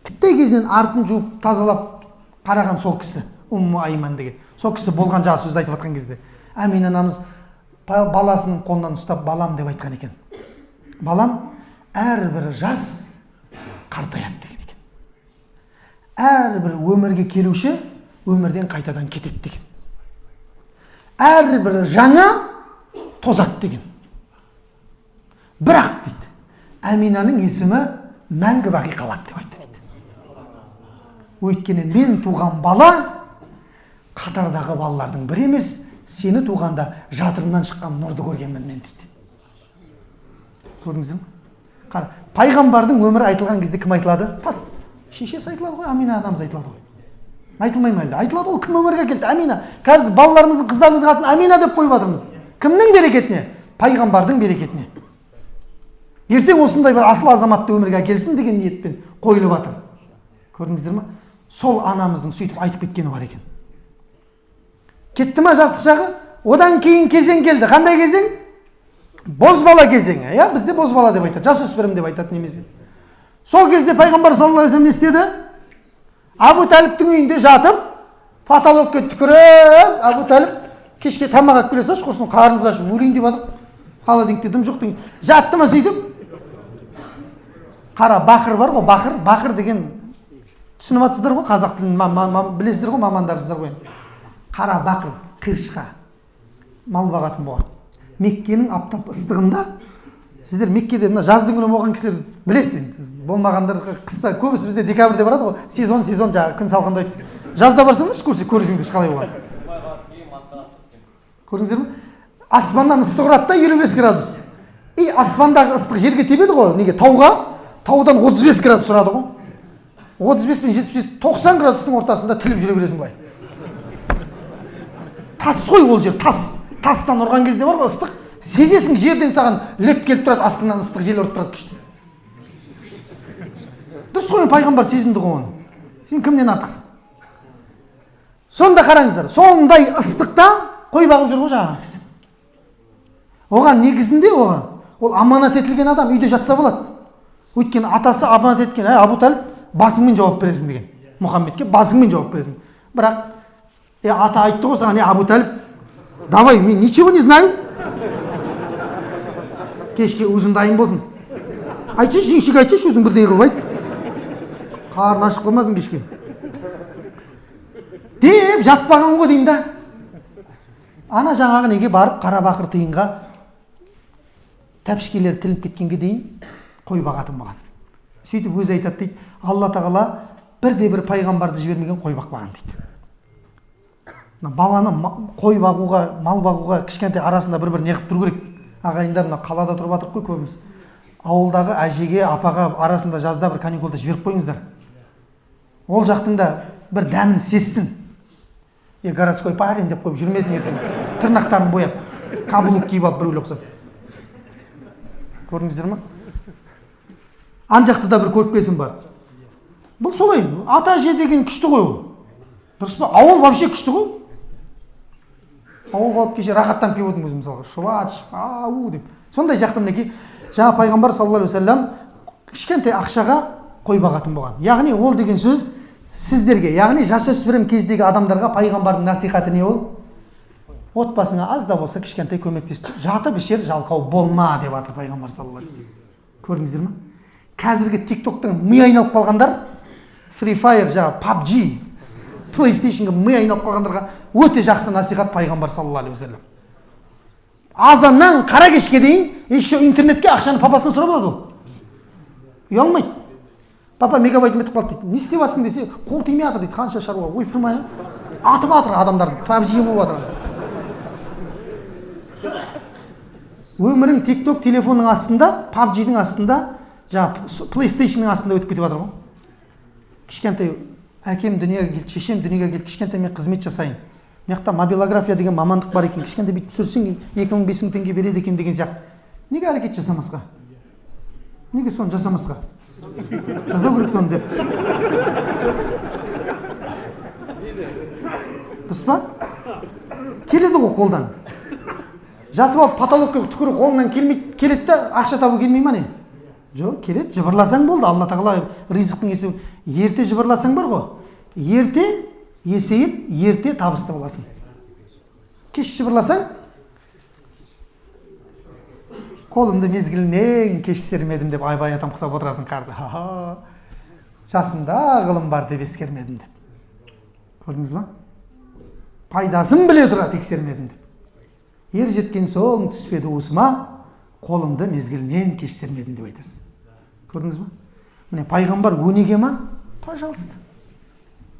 Тіпті кезден артын жуып тазалап қараған сол кісі, Умму Айман деген. Сол кісі болған жағы сөзді айтып жатқан кезде. Амина анамыз баласының қолынан ұстап балам деп айтқан екен. Балам, әрбір жас қартаяды деген екен. Әрбір өмірге келуші өмірден қайтадан кетеді деген. Әрбір жаңа тозады деген. Бірақ дейді, Аминаның есімі мәңгі бақи қалады деп айтты дейді. Өйткені мен туған бала қатардағы балалардың бірі емес, сені туғанда жатырымнан шыққан нұрды көргенмін мен дейді. Көрдіңіздер ме? Қара, пайғамбардың өмірі айтылған кезде кім айтылады? Тас. Шешесі айтылады ғой, Амина анамыз айтылады ғой. Айтылмай ма әлде? Айтылады ғой, кім өмірге келді? Амина. Қазір балаларымыздың, қыздарымыздың атын Амина деп қойып жатырмыз. Кімнің берекетіне? Пайғамбардың берекетіне. Ертең осындай бір асыл азаматты өмірге әкелсін деген ниетпен қойылып жатыр. Көрдіңіздер ме? Сол анамыздың сөйтіп айтып кеткені бар екен. Кетті ма жастық шағы? Одан кейін кезең келді. Қандай кезең? Бозбала кезеңі. Я, бізде бозбала деп айтады, жасөспірім деп айтады немесе. Сол кезде пайғамбар саллаллаху алейхи не істеді? Абу Талиптің үйінде жатып, потолокқа түкіріп, Абу Талип кешке тамақ алып келе салшы, құрсын қарнымыз ашып өлейін деп жатыр. Холодильникте дым жоқ деген. Жатты ма сөйтіп? Қара, бақыр бар ғой, бақыр деген түсініп жатсыздар ғой, қазақ тілін білесіздер ғой, мамандарсыздар ғой. Қара бақыр, қыршқа мал бағатын болған. Меккенің аптап ыстығында, сіздер Меккеде мына жаздың күні болған кісілер біледі. Болмағандар қыста, көбісі бізде декабрьде барады ғой, сезон жаңа күн салқындайды. Жазда барсаңыз көрсеңдер қалай болған. Көрдіңіздер ме? Аспаннан ыстық ұрады да 55 градус. И аспандағы ыстық жерге тебеді ғой, неге? Тауға, таудан 35 градус ұрады ғой. 35 пен 75, 90 градустың ортасында тіліп жүре бересің былай. Тас қой ол жер, тас. Тастан ұрған кезде бар ғой ыстық, сезесің жерден саған леп келіп тұрады, астынан ыстық жел ұрып тұрады күшті. Дұрыс қой, пайғамбар сезінді ғой оны. Сен кімнен артықсың? Сонда қараңыздар, сондай ыстықта қой бағып жүр ғой жаңағы кісі. Оған негізінде ол аманат етілген адам үйде жатса болады. Өйткені атасы аманат еткен, Абу Талип, басыңмен жауап бересің деген. Мұхаммедке басыңмен жауап бересің. Бірақ ата айтты ғой саған, Абу Талип, давай, мен ничего не знаю. Кешке ужин дайын болсын. Айтшы, жеңшеге айтшы, өзің бірдеңе қылбайды. Қарны ашып қалмасын кешке. Деп жатпаған ғой деймін да. Ана жаңағы неге барып қара бақыр тиынға тәпішкелер тіліп кеткенге дейін қой бағатын болған. Сөйтіп өзі айтады дейді, Алла тағала бірде-бір пайғамбарды жібермеген қой бақпаған дейді. Баланы қой бағуға, мал бағуға кішкентай арасында бір неғып тұру керек. Ағайындар қалада тұрып жатыр қой көбіміз. Ауылдағы әжеге, апаға арасында жазда бір каникулда жіберіп қойыңыздар. Ол жақтың да бір дәмін сезсін. Городской парень деп қойып жүрмесін ертең. Тырнақтарын бояп, каблук киіп алып біреулер ұқсап. Көрдіңіздер ме? Ан жақта да бір көріп келсін бар. Бұл солай, ата әже деген күшті ғой ол. Дұрыс па? Ауыл вообще күшті ғой. Ауыл қалып кеше рахаттанып келіп отырмын өзім мысалға. Шуач, ау деп. Сондай жақты мінекей, жаңа пайғамбар саллаллаху алейхи вассалам кішкентай ақшаға қой бағатын болған. Яғни ол деген сөз сіздерге, яғни жасөспірім кездегі адамдарға пайғамбардың насихаты не ол? Отбасыңа аз да болса кішкентай көмектесіп, жатып ішер жалқау болма деп жатыр пайғамбар саллаллаху алейхи вассалам. Көрдіңіздер ме? Қазіргі TikTok-тың ми айналып қалғандар, Free Fire, жаңа PUBG, PlayStation-ға ми айналып қалғандарға өте жақсы насихат пайғамбар саллаллаху алейхи вассалам. Азаннан қара кешке дейін еще интернетке ақшаны папасынан сұрап алады ол. Ұялмайды. Папа мегабайт метіп қалды дейді. Не істеп жатсың десе, қол тимей жатыр дейді. Қанша шаруа, ойпырмай, атып жатыр адамдарды, PUBG болып жатыр. Өмірің TikTok телефонның астында, PUBG-дің астында, жаңа PlayStation-ның астында өтіп кетіп жатыр ғой. Кішкентай әкем дүниеге келді, шешем дүниеге келді, кішкентай мен қызмет жасайын. Мақта мобилография деген мамандық бар екен, кішкентай бүйтіп түсірсең 2000-5000 теңге береді екен деген сияқты. Неге әрекет жасамасқа? Неге соны жасамасқа? Жасау керек соны деп. Дұрыс па? Келеді ғой қолдан. Жатып алып потолокқа түкіру қолынан келеді де, ақша табу келмей ма не? Жоқ, келеді, жыбырласаң болды. Алла тағала ризықтың есебі. Ерте жыбырласаң бар ғой. Ерте есейіп, ерте табысты боласың. Кеш жыбырласаң, қолымды мезгілінен кеш сермедім деп айбай атам құсап отырасың қарды. Жасымда ғылым бар деп ескермедім деп. Көрдіңіз ба? Пайдасын біле тұра тексермедім деп. Ер жеткен соң түспеді уысыма, қолымды мезгілінен кеш сермедім деп айтасыз. Көрдіңіз ба? Міне пайғамбар өнеге ма? Пожалуйста.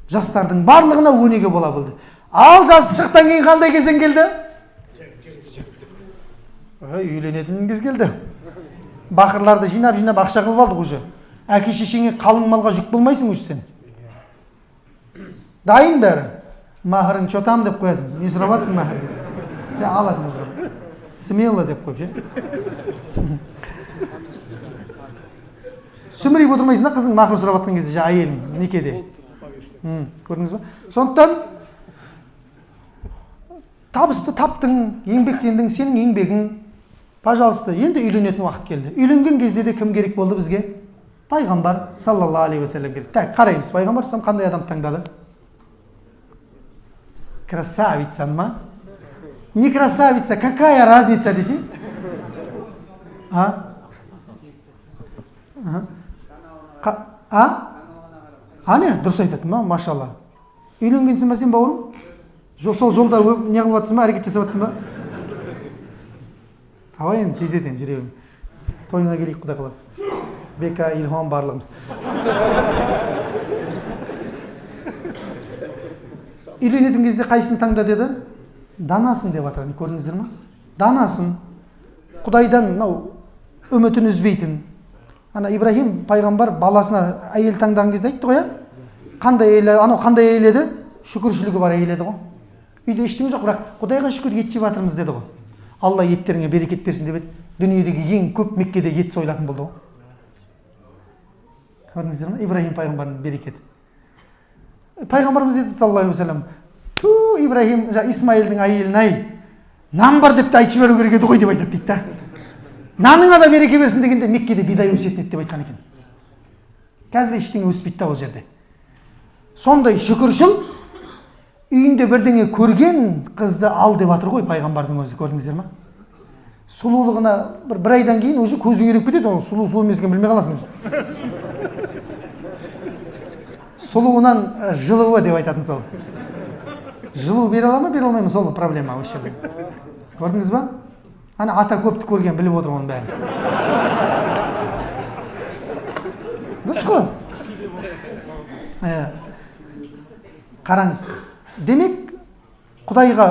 Жастардың барлығына өнеге бола білді. Ал жас шықтан кейін қандай кезең келді? Үйленетін кез келді. бақырларды жинап ақша қылып алдық уже. Әке шешеңе қалың малға жүк болмайсың уже сен. Дайын бәрі. Махырың чотам деп қоясың. Не сұрап жатсың махыр? Алады музыка. Смело деп қойып, ше. Сүмірейіп отырмайсың да қызың махыр сұрап жатқан кезде, әйелің некеде. Көрдіңіз ба? Сондықтан табысты таптың, еңбектендің, сенің еңбегің. Пожалуйста, енді үйленетін уақыт келді. Үйленген кезде де кім керек болды бізге? Пайғамбар саллаллаху алейхи уассалам керек. Так, қараймыз, пайғамбар қандай адам таңдады? Красавица ма? Не красавица, какая разница десе? Не, дұрыс айтады ма, машалла. Үйленгенсің ба сен, бауырым? Сол жолда не қылып жатсың ба, әрекет жасап жатсың ба? Абай енді тездетен жүрегім. Тойыңа келейік, құда қаласа. Бека, Илхам барлығымыз. Үйленетін кезде қайсысын таңда деді? Данасын деп атырын, көрдіңіздер ма? Данасын. Құдайдан үмітін үзбейтін. Ана Ибрахим пайғамбар баласына әйел таңдаған кезде айтты ғой, қандай әйел еді? Шүкіршілігі бар әйел еді ғой. Үйде ештеңе жоқ, бірақ Құдайға шүкір ет жеп жатырмыз деді ғой. Алла еттеріңе берекет берсін деп еді. Дүниедегі ең көп Меккеде ет сойлатын болды ғой. Көрдіңіздер ме? Ибрахим пайғамбардың берекеті. Пайғамбарымыз деді саллаллаху алейхи вассалам, ту Ибрахим Исмаилдің әйелін нан бар деп айтып беру керек еді ғой деп айтады дейді. Наныңа да береке берсін дегенде Меккеде бидай өсетін еді деп айтқан екен. Қазір ештеңе өспейді ол жерде. Сондай шүкіршіл үйінде бірдеңе көрген қызды ал деп жатыр ғой пайғамбардың өзі, көрдіңіздер ма? Сұлулығына бір айдан кейін уже көзің үйреніп кетеді, оның сұлу емес екенін білмей қаласың. Сұлуынан жылуы деп айтатын сол. Жылу бере ала ма, бере алмай ма, сол проблема осы жерде. Көрдіңіз ба? Ана ата көпті көрген біліп отыр оның бәрін. Дұрыс қой? Қараңыз. Демек, Құдайға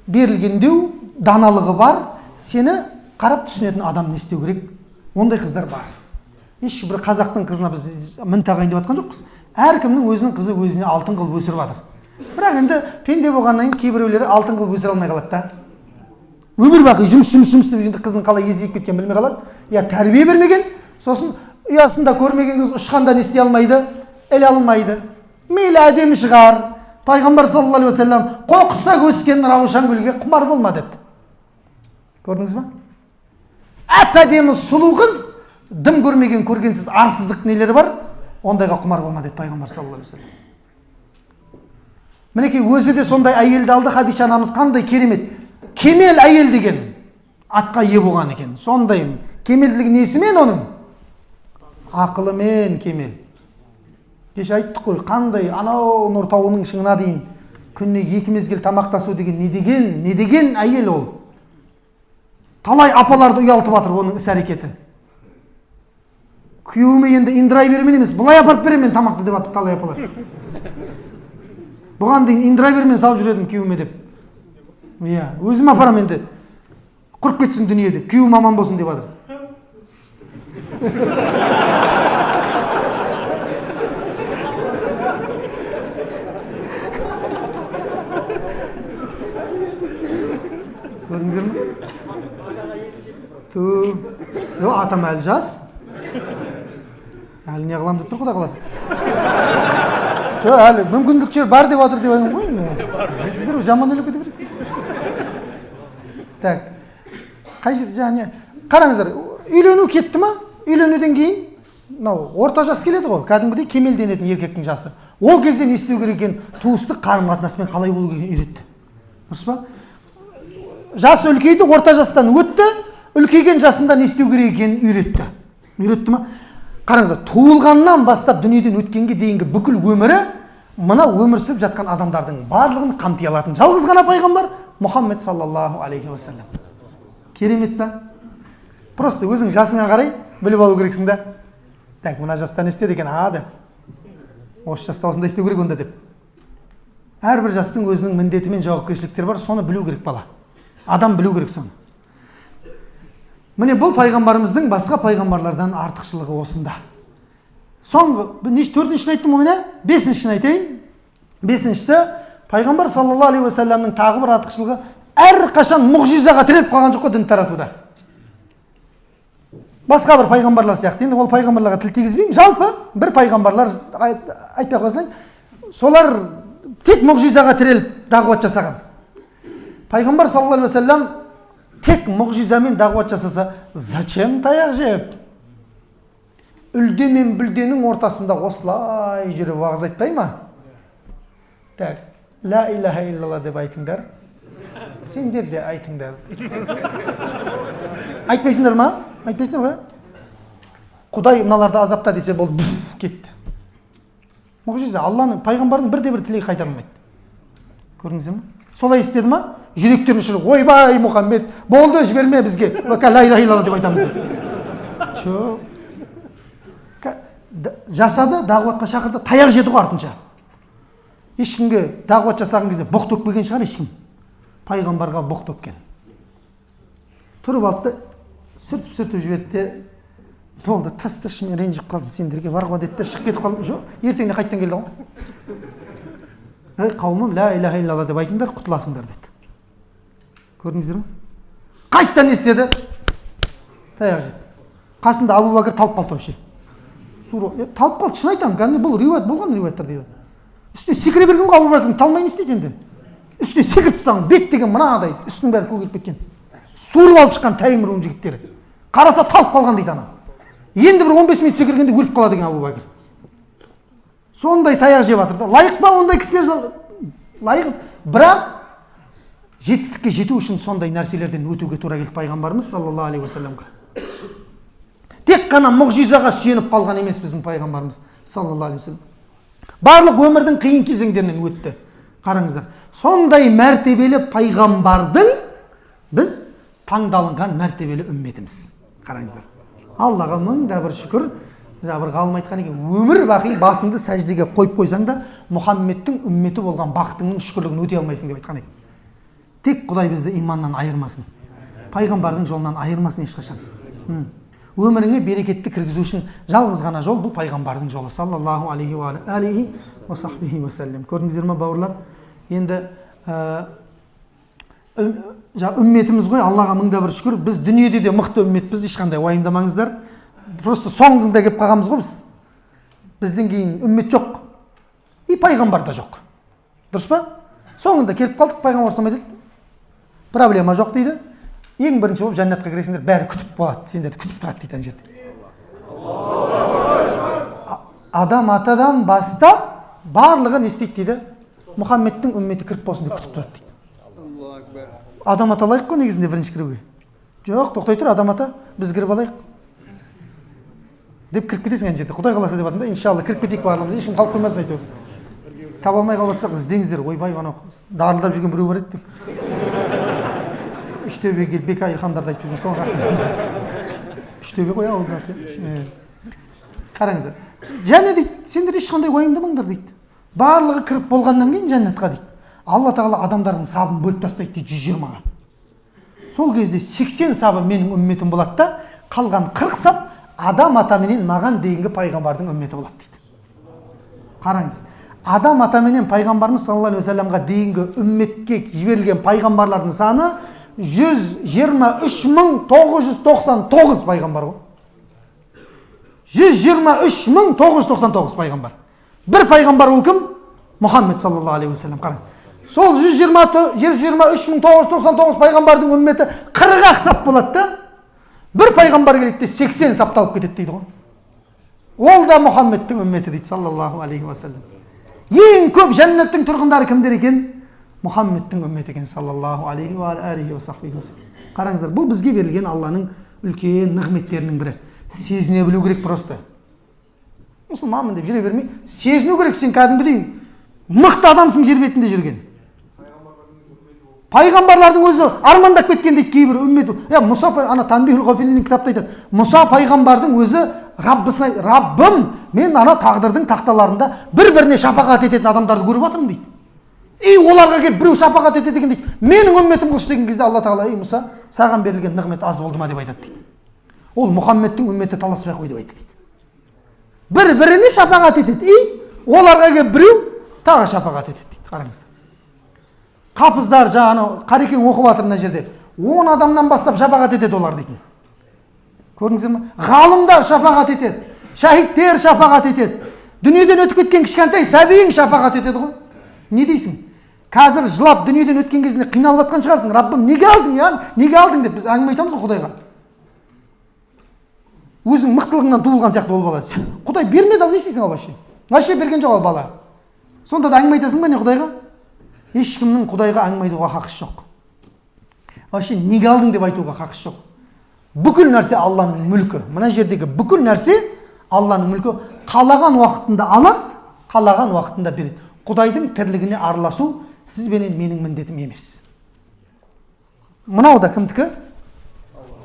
берілгендеу, даналығы бар, сені қарап түсінетін адам не істеу керек? Ондай қыздар бар. Ешбір қазақтың қызына біз мін тағайындап жатқан жоқпыз. Әркімнің өзінің қызы өзіне алтын қылып өсіріп жатыр. Бірақ енді пенде болғаннан кейін кейбіреулері алтын қылып өсіре алмай қалады да. Өмір бақи жұмыс деп қыздың қалай езіп кеткен білмей қалады. Я тәрбие бермеген, сосын ұясында көрмеген қыз ұшқанда не істей алмайды, іле алмайды. Мейлі әдемі шығар. Пайғамбар саллаллаху алейхи вассалам қоқыста өскен раушан гүлге құмар болма деді. Көрдіңіз ба? Әп-әдемі сұлу қыз, дым көрмеген көргенсіз арсыздық нелері бар, ондайға құмар болма деді пайғамбар саллаллаху алейхи вассалам. Мінекей өзі де сондай әйелді алды. Хадиша анамыз қандай керемет. Кемел әйел деген атқа ие болған екен. Сондай кемелдігі несімен оның? Ақылымен кемел. Кеше айттық қой, қандай анау Нұр тауының шыңына дейін күніне 2 мезгіл тамақтасу деген не деген әйел ол. Талай апаларды ұялтып жатыр оның іс-әрекеті. Күйеуіме енді индырай бермен емес, бұлай апарып берем мен тамақты деп атып талай апалар. Бұған дейін индырай бермен салып жүредім күйеуіме деп. Өзім апарам енді. Құрып кетсін дүние деп, күйеуім аман болсын деп жатыр. Көрдіңіздер ме? Атам әлі жас. Әлі не қылам деп тұр Құда қаласа. Әлі мүмкіндіктер бар деп жатыр деп айтам ғой. Сіздер жаман өліп кете береді. Так. Қай жер жаңа қараңыздар, үйлену кетті ма? Үйленуден кейін орта жас келеді ғой. Кәдімгідей кемелденетін еркектің жасы. Ол кезде не істеу керек екен? Туыстық қарым-қатынаспен қалай болу керегін үйретті. Дұрыс па? Жас үлкейді, орта жастан өтті, үлкейген жасында не істеу керек екенін үйретті. Үйретті ма? Қараңыздар, туылғаннан бастап дүниеден өткенге дейінгі бүкіл өмірі мына өмір сүріп жатқан адамдардың барлығын қамти алатын жалғыз ғана пайғамбар Мұхаммед саллаллаху алейхи вассалам. Керемет па? Просто өзің жасыңа қарай біліп алу керексің да. Так, мына жаста не істеді екен, деп. Осы жаста осындай істеу керек онда деп. Әрбір жастың өзінің міндеті мен жауапкершіліктері бар, соны білу керек бала. Адам білу керек соны. Міне бұл пайғамбарымыздың басқа пайғамбарлардан артықшылығы осында. Соңғы, төртіншісін айттым ғой, бесіншісін айтайын. Бесіншісі, пайғамбар саллаллаху алейхи уассаламның тағы бір артықшылығы әрқашан мұғжизаға тіреліп қалған жоқ қой дін таратуда. Басқа бір пайғамбарлар сияқты. Енді ол пайғамбарларға тіл тигізбеймін. Жалпы бір пайғамбарлар айтпай қойсайын, солар тек мұғжизаға тіреліп дағуат жасаған. Пайғамбар саллаллаху алейхи уассалам тек мұғжизамен дағуат жасаса, зачем таяқ жеп? Үлде мен бүлденің ортасында осылай жүріп уағыз айтпай ма? Так, ла илаха иллалла деп айтыңдар. Сендер де айтыңдар. Айтпайсыңдар ма? Айтпайсыңдар ғой? Құдай мыналарды азапта десе болды, кетті. Мұғжиза, Алланың, пайғамбардың бірде-бір тілегі қайтарылмайды. Көрдіңіздер ме? Солай істеді ма? Жүректерін ұшырып, ойбай Мұхаммед, болды, жіберме бізге. Ла илаха иллалла деп айтамыз. Жасады, дағуатқа шақырды, таяқ жеді ғой артынша. Ешкімге дағуат жасаған кезде боқ төкпеген шығар ешкім. Пайғамбарға боқ төккен. Тұрып алды, сүртіп жіберді. Болды, тасташы, мен ренжіп қалдым, сендерге бар ғой деді, шығып кетіп қалдым. Жоқ, ертеңіне қайттан келді ғой. Қауымым, ла илаха иллалла деп айтыңдар, құтыласыңдар деді. Көрдіңіздер ме? Қайттан не істеді? Таяқ жеді. Қасында Абу Бәкір талып қалды вообще. Талып қалды, шын айтамын, кәдімгі бұл риуаят болған риуаяттар дейді. Үстіне секіре берген ғой Абу Бәкірдің, талмай не істейді енді? Үстіне секіріп тастаған, бет деген мынадай, үстінің бәрі көгеріп кеткен. Суырып алып шыққан Тайм руының жігіттері. Қараса талып қалған дейді ана. Енді бір 15 минут секіргенде өліп қалады деген Абу Бәкір. Сондай таяқ жеп жатыр да. Лайық па ондай кісілер? Лайық. Бірақ жетістікке жету үшін сондай нәрселерден өтуге тура келді пайғамбарымыз саллаллаху алейхи уассаламға. Тек қана мұғжизаға сүйеніп қалған емес біздің пайғамбарымыз саллаллаху алейхи уассалам. Барлық өмірдің қиын кезеңдерінен өтті. Қараңыздар. Сондай мәртебелі пайғамбардың біз таңдалынған мәртебелі үмметіміз. Қараңыздар. Аллаға мың да бір шүкір. Бір ғалым айтқан екен, өмір бақи басыңды сәждеге қойып қойсаң да, Мұхаммедтің үмметі болған бақытыңның шүкірлігін өте алмайсың деп айтқан екен. Тек Құдай бізді иманнан айырмасын. Пайғамбардың жолынан айырмасын ешқашан. Өміріңе берекетті кіргізу үшін жалғыз ғана жол бұл пайғамбардың жолы. Саллаллаху алейхи ва сахбихи ва саллям. Көрдіңіздер ме, бауырлар? Енді үмметіміз ғой, Аллаға мың да бір шүкір. Біз дүниеде де мықты үмметпіз, ешқандай уайымдамаңыздар. Просто соңында келіп қалғанбыз ғой біз. Бізден кейін үммет жоқ. И пайғамбар да жоқ. Дұрыс па? Соңында келіп қалдық, пайғамбар сам айтады. Проблема жоқ дейді. Ең бірінші болып жәннатқа кіресіңдер, бәрі күтіп болады. Сендерді күтіп тұрады дейді ана жерде. Адам атадан бастап барлығы не істейді дейді? Мұхаммедтің үмметі кіріп болсын деп күтіп тұрады дейді. Адам ата лайық қой негізінде бірінші кіруге. Жоқ, тоқтай тұр, адам ата, біз кіріп алайық деп кіріп кетесің ана жерде. Құдай қаласа деп атында, иншалла кіріп кетейік барлығымыз. Ешкім қалып қоймасын әйтеуір. Таба алмай қалып жатсақ, іздеңіздер. Ойбай, анау дарылдап жүрген біреу бар еді деп. Үштөбеге Бека Илхамдарды айтып жүрген сол қақта. Үштөбе ғой ол зат. Қараңыздар. Және дейді, сендер ешқандай уайымдамаңдар дейді. Барлығы кіріп болғаннан кейін жәннатқа дейді. Алла тағала адамдардың сабын бөліп тастайды дейді 120-ға. Сол кезде 80 сабы менің үмметім болады да, қалған 40 сап адам атаменен маған дейінгі пайғамбардың үмметі болады дейді. Қараңыз. Адам атаменен пайғамбарымыз саллаллаху алейхи уассаламға дейінгі үмметке жіберілген пайғамбарлардың саны 123.999 пайғамбар ғой. 123.999 пайғамбар. Бір пайғамбар ол кім? Мұхаммед саллаллаху алейхи уассалам. Қараңыз. Сол 123.999 пайғамбардың үмметі 40 сап болады да, бір пайғамбар келеді де 80 сапталып кетеді дейді ғой. Ол да Мұхаммедтің үмметі дейді саллаллаху алейхи уассалам. Ең көп жәннаттың тұрғындары кімдер екен? Мұхаммедтің үмметі екен саллаллаху алейхи ва сахбихи уассалам. Қараңыздар, бұл бізге берілген Алланың үлкен нығметтерінің бірі. Сезіне білу керек просто. Мұсылманмын деп жүре бермей, сезіну керек. Сен кәдімгідей мықты адамсың жер бетінде жүрген. Пайғамбарлардың өзі армандап кеткен дейді кейбір үмметі. Мұса ана Танбихул Ғафилинің кітапта айтады. Мұса пайғамбардың өзі Раббысына, Раббым, мен ана тағдырдың тақталарында бір-біріне шапағат ететін адамдарды көріп жатырмын дейді. Оларға келіп біреу шапағат етеді екен дейді. Менің үмметім қылшы деген кезде Алла тағала, Мұса, саған берілген нығмет аз болды ма деп айтады дейді. Ол Мұхаммедтің үмметі таласпай қой деп айтады дейді. Бір-біріне шапағат етеді. Оларға келіп біреу тағы шапағат етеді дейді. Қараңыздар. Қапыздар жаңағы Қарекең оқып жатыр мына жерде. 10 адамнан бастап шапағат етеді олар дейтін. Көрдіңіздер ме? Ғалымдар шапағат етеді. Шахидтер шапағат етеді. Дүниеден өтіп кеткен кішкентай сәбиің шапағат етеді ғой. Не дейсің? Қазір жылап дүниеден өткен кезінде қиналып жатқан шығарсың. Раббым, неге алдың я? Неге алдың деп біз әңгіме айтамыз ғой Құдайға. Өзің мықтылығыңнан туылған сияқты ол бала. Құдай бермеді, ал не істейсің ал вообще? Вообще берген жоқ ал бала. Сонда да әңгіме айтасың ба не Құдайға? Ешкімнің Құдайға әңгіме айтуға хақысы жоқ. Вообще неге алдың деп айтуға хақысы жоқ. Бүкіл нәрсе Алланың мүлкі. Мына жердегі бүкіл нәрсе Алланың мүлкі. Қалаған уақытында алады, қалаған уақытында береді. Құдайдың тірлігіне араласу сізбенен менің міндетім емес. Мынау да кімдікі?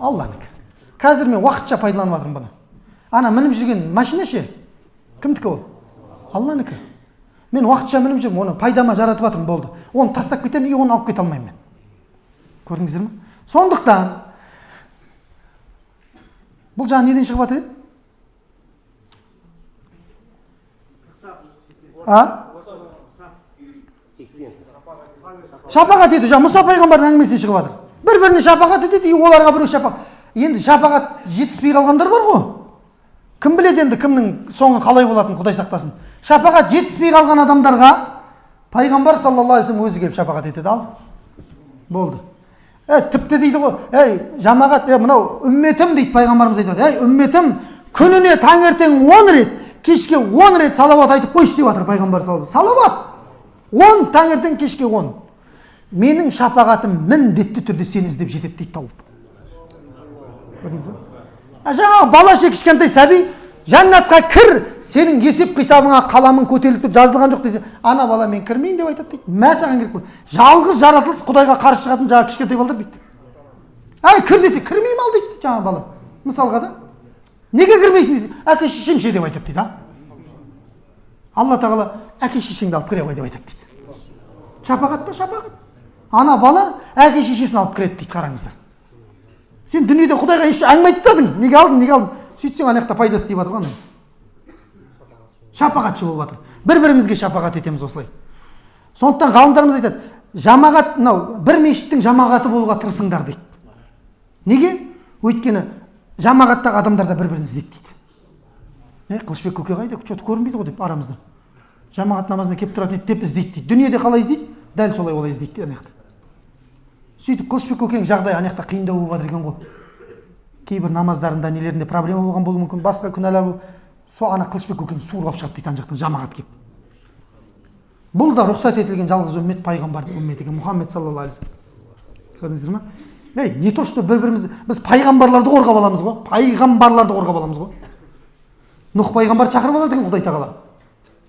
Алланікі. Қазір мен уақытша пайдаланып жатырмын бұны. Ана мініп жүрген машина ше? Кімдікі ол? Алланікі. Мен уақытша мініп жүрмін, оны пайдама жаратып жатырмын, болды. Оны тастап кетемін, оны алып кете алмаймын мен. Көрдіңіздер ме? Сондықтан бұл жаңа неден шығып жатыр еді? Шапағат ету, жаңа Мұса пайғамбардың әңгімесінен шығып жатыр. Бір-біріне шапағат етеді, оларға біреу шапағат. Енді шапағат жетіспей қалғандар бар ғой. Кім біледі енді кімнің соңы қалай болатынын, Құдай сақтасын. Шапағат жетіспей қалған адамдарға пайғамбар саллаллаху алейхи өзі келіп шапағат етеді, ал. Болды. Тіпті дейді ғой, жамағат, мынау үмметім дейді пайғамбарымыз айтады. Үмметім күніне таңертең 10 рет, кешке 10 рет салауат айтып қойшы деп жатыр пайғамбар саллаллаху алейхи. Салауат 10 таңертең, кешке 10. Менің шапағатым міндетті түрде сені іздеп жетеді дейді тауып. Көрдіңіз бе? Жаңағы балаша кішкентай сәби жәннатқа кір, сенің есеп қисабыңа қаламың көтеріліп тұр, жазылған жоқ десе, ана бала мен кірмеймін деп айтады дейді. Мә саған керек болды. Жалғыз жаратылыс Құдайға қарсы шығатын жаңағы кішкентай балдар дейді. Кір десе, кірмеймін ал дейді жаңағы бала. Мысалға да. Неге кірмейсің десе, әке шешем ше деп айтады дейді. Алла тағала әке шешеңді алып кіре ғой деп айтады дейді. Шапағат па? Шапағат. Ана бала әке шешесін алып кіреді дейді, қараңыздар. Сен дүниеде Құдайға еш әңгіме айтсадың, неге алдың, неге алдың? Сөйтсең ана жақта пайдасы тиіп жатыр ғой. Шапағатшы болып жатыр. Бір-бірімізге шапағат етеміз осылай. Сондықтан ғалымдарымыз айтады, жамағат, мынау бір мешіттің жамағаты болуға тырысыңдар дейді. Неге? Өйткені жамағаттағы адамдар да бір-бірін іздейді дейді. Қылышбек көке қайда? Что-то көрінбейді ғой деп арамызда. Жамағат намазына келіп тұратын еді деп іздейді дейді. Дүниеде қалай іздейді? Дәл солай олай іздейді дейді ана жақта. Сөйтіп Қылышбек көкенің жағдайы ана жақта қиындау болып жатыр екен ғой. Кейбір намаздарында нелерінде проблема болған болуы мүмкін, басқа күнәлар сол ана Қылышбек көкені суырып алып шығады дейді ана жақтан жамағат келіп. Бұл да рұқсат етілген жалғыз үммет пайғамбардың үмметі екен, Мұхаммед саллаллаху алейхи вассалам. Көрдіңіздер ме? Не то что бір-бірімізді біз пайғамбарларды қорғап аламыз ғой, пайғамбарларды қорғап аламыз ғой. Нұх пайғамбар шақырып алады екен Құдай тағала.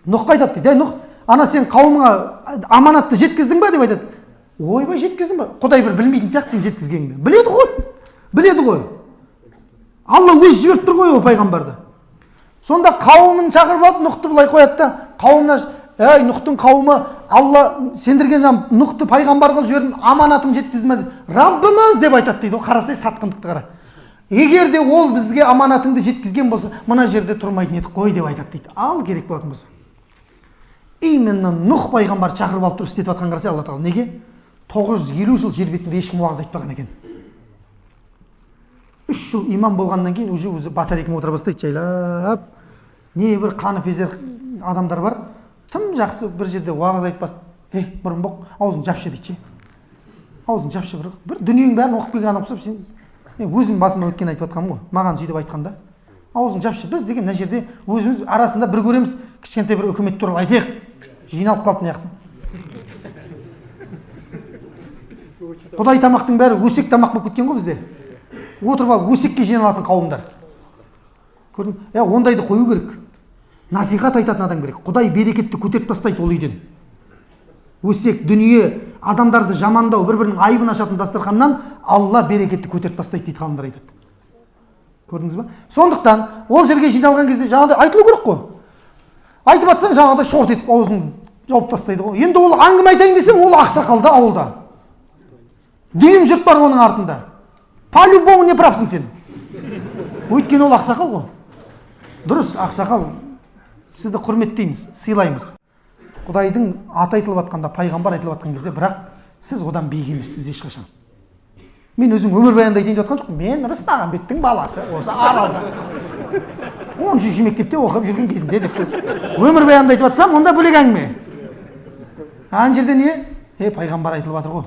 Нұхқа айтады дейді, Нұх, ана сен қауымыңа аманатты жеткіздің ба деп айтады. Ойбай, жеткіздің ба? Құдай бір білмейтін сияқты сен жеткізгеніңді. Біледі ғой. Біледі ғой. Алла өзі жіберіп тұр ғой ол пайғамбарды. Сонда қауымын шақырып алып Нұхты былай қояды да, қауымына, Нұхтың қауымы, Алла сендірген Нұхты пайғамбар қылып жібердім, аманатым жеткізді ме дейді. Раббымыз деп айтады дейді. Қарасай сатқындықты қара. Егер де ол бізге аманатыңды жеткізген болса, мына жерде тұрмайтын едік қой деп айтады дейді. Ал керек болатын болса. Именно Нұх пайғамбар шақырып алып тұрып істетіп жатқан қарасай Алла тағала. Неге? 950 жыл жер бетінде ешкім уағыз айтпаған екен. 3 жыл имам болғаннан кейін өзі батарейкамен отыра бастайды жайлап. Не бір қаны пезер адамдар бар. Тым жақсы бір жерде уағыз айтпас. Бұрын боқ, аузын жапшы дейді. Аузын жапшы бір дүниенің бәрін оқып келген адам ұқсап, сен өзім басыма өткен айтып жатқаным ғой. Маған сөйтіп айтқанда. Аузын жапшы. Біз деген мына жерде өзіміз арасында бір көреміз, кішкентай бір үкімет туралы айтайық. Жиналып қалды не яқсын. Құдай тамақтың бәрі өсек тамақ болып кеткен ғой бізде. Отырып алып өсекке жиналатын қауымдар. Көрдің? Ондайды қою керек. Насихат айтатын адам керек. Құдай берекетті көтеріп тастайды ол үйден. Өсек, дүние, адамдарды жамандау, бір-бірінің айыбын ашатын дастарханнан Алла берекетті көтеріп тастайды дейді ғалымдар айтады. Көрдіңіз ба? Сондықтан ол жерге жиналған кезде жаңағыдай айтылу керек қой. Айтып жатсаң жаңағыдай шорт етіп аузың жауып тастайды ғой. Енді ол әңгіме айтайын десең, ол ақсақалда ауылда. Дүйім жұрт бар оның артында. По-любому не правсың сен. Өйткені ол ақсақал ғой. Дұрыс, ақсақал. Сізді құрметтейміз, сыйлаймыз. Құдайдың аты айтылып жатқанда, пайғамбар айтылып жатқан кезде, бірақ сіз одан биік емессіз ешқашан. Мен өзім өмір баянды айтайын деп жатқан жоқпын. Мен Рысмағамбеттің баласы, осы Аралда 10-ші мектепте оқып жүрген кезінде деп өмір баянды айтып жатсам, онда бөлек әңгіме. Ана жерде не? Пайғамбар айтылып жатыр ғой.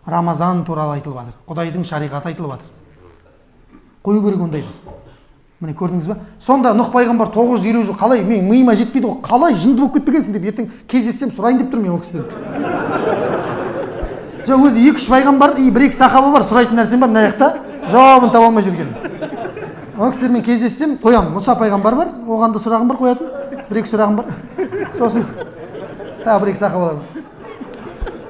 Рамазан туралы айтылып жатыр. Құдайдың шариғаты айтылып жатыр. Қою керек ондайды. Міне көрдіңіз ба? Сонда Нұх пайғамбар 950 жыл қалай, мен миыма жетпейді ғой, қалай жынды болып кетпегенсің деп ертең кездессем сұрайын деп тұрмын мен ол кісіден. Жоқ, өзі 2-3 пайғамбар, 1-2 сахаба бар, сұрайтын нәрсем бар, мына жақта жауабын таба алмай жүрген. Ол кісілермен кездессем қоямын. Мұса пайғамбар бар, оған да сұрағым бар қоятын, 1-2 сұрағым бар. Сосын тағы 1-2 сахабалар бар.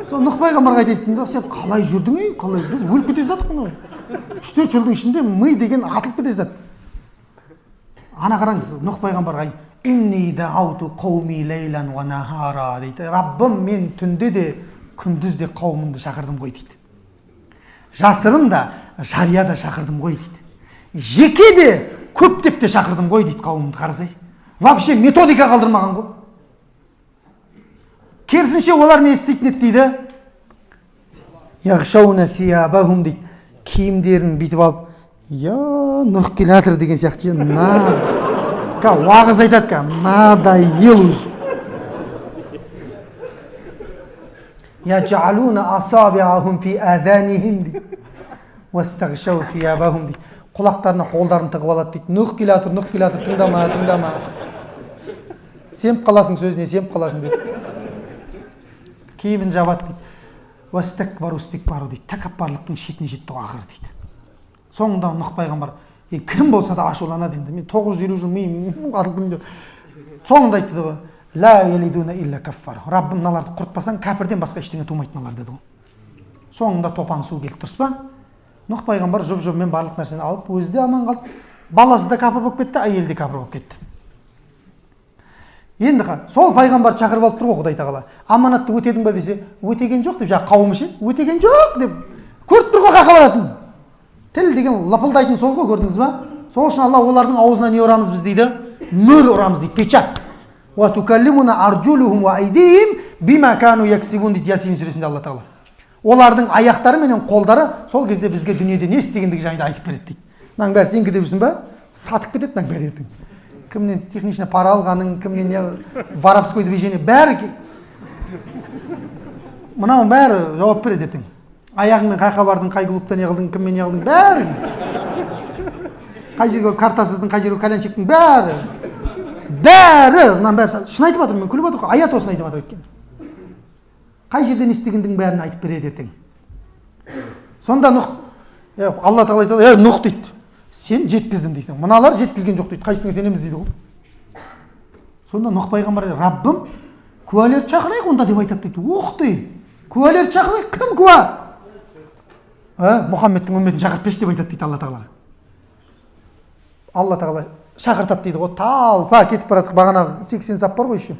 Сол Нұх пайғамбарға айтайын, сен қалай жүрдің ей? Қалай? Біз өліп кете жатық мынау. 3-4 жылдың ішінде ми деген атылып кете жатады. Ана қараңыз, Нұх пайғамбарға инни дауту қауми лейлан ва нахара дейді. Раббым, мен түнде де күндіз де қауымымды шақырдым ғой дейді. Жасырын да, жария да шақырдым ғой дейді. Жеке де, көптеп те шақырдым ғой дейді қауымымды. Қарасай. Вообще методика қалдырмаған ғой. Керісінше олар не істейтін еді дейді? Яғшауна сиябахум дейді. Киімдерін бүйтіп алып, Нұх келе жатыр деген сияқты. Уағыз айтады, надоел уже. Яджалуна асабиахум фи аданихим дейді. Вастағшау сиябахум дейді. Құлақтарына қолдарын тығып алады дейді. Нұх келе жатыр, тыңдама. Семіп қаласың сөзіне, семіп қаласың дейді. Кейбін жабады дейді. Вастакбару дейді. Тәкаппарлықтың шетіне жетті ақыры дейді. Соңында Нұх пайғамбар, кім болса да ашуланады енді. Мен 950 жыл миым атылдым деп. Соңында айтты ғой. Ла елидуна илля каффар. Раббым, мыналарды құртпасаң, кәпірден басқа ештеңе тумайды мыналар деді ғой. Соңында топан су келді, дұрыс па? Нұх пайғамбар жұп-жұбымен барлық нәрсені алып, өзі де аман қалды. Баласы да кәпір болып кетті, әйелі де кәпір болып кетті. Енді сол пайғамбар шақырып алып тұр ғой Құдай тағала. Аманатты өтедің ба десе, өтеген жоқ деп, жаңағы қауымы ше, өтеген жоқ деп. Көріп тұр ғой қақа баратын. Тіл деген лапылдайтын сол ғой, көрдіңіз ба? Сол үшін Алла олардың аузына не ұрамыз біз дейді? Мөл ұрамыз дейді, печат. Ва тукаллимуна арджулухум ва айдихим бима кану яксибун дейді Ясин сүресінде Алла тағала. Олардың аяқтары менен қолдары сол кезде бізге дүниеде не істегендігі жайында айтып береді дейді. Мынаның бәрі сенікі деп жүрсің ба? Сатып кетеді мынаның бәрі ертең. Кімнен технично пара алғаның, кімнен воровской движение, бәрі мынаның бәрі жауап береді ертең. Аяғыңмен қайқа бардың, қай клубта не қылдың, кіммен не қылдың, бәрі. Қай жерге картасыздың, қай жерге кальянчиктің, бәрі. Мынаның бәрі, шын айтып жатырмын, мен күліп жатыр, аят осыны айтып жатыр екен. Қай жерден істегендің бәрін айтып береді ертең. Сонда Нұх, Алла тағала айтады, Нұх дейді, сен жеткіздің дейсің. Мыналар жеткізген жоқ дейді, қайсыңа сенеміз дейді ғой. Сонда Нұх пайғамбар, Раббым, куәлерді шақырайық онда деп айтады дейді. Оқты, куәлерді шақырайық, кім куә? Мұхаммедтің үмметін шақырып берші деп айтады дейді Алла тағала. Алла тағала шақыртады дейді ғой, талпа кетіп барады, бағана 80 сап бар ғой еще.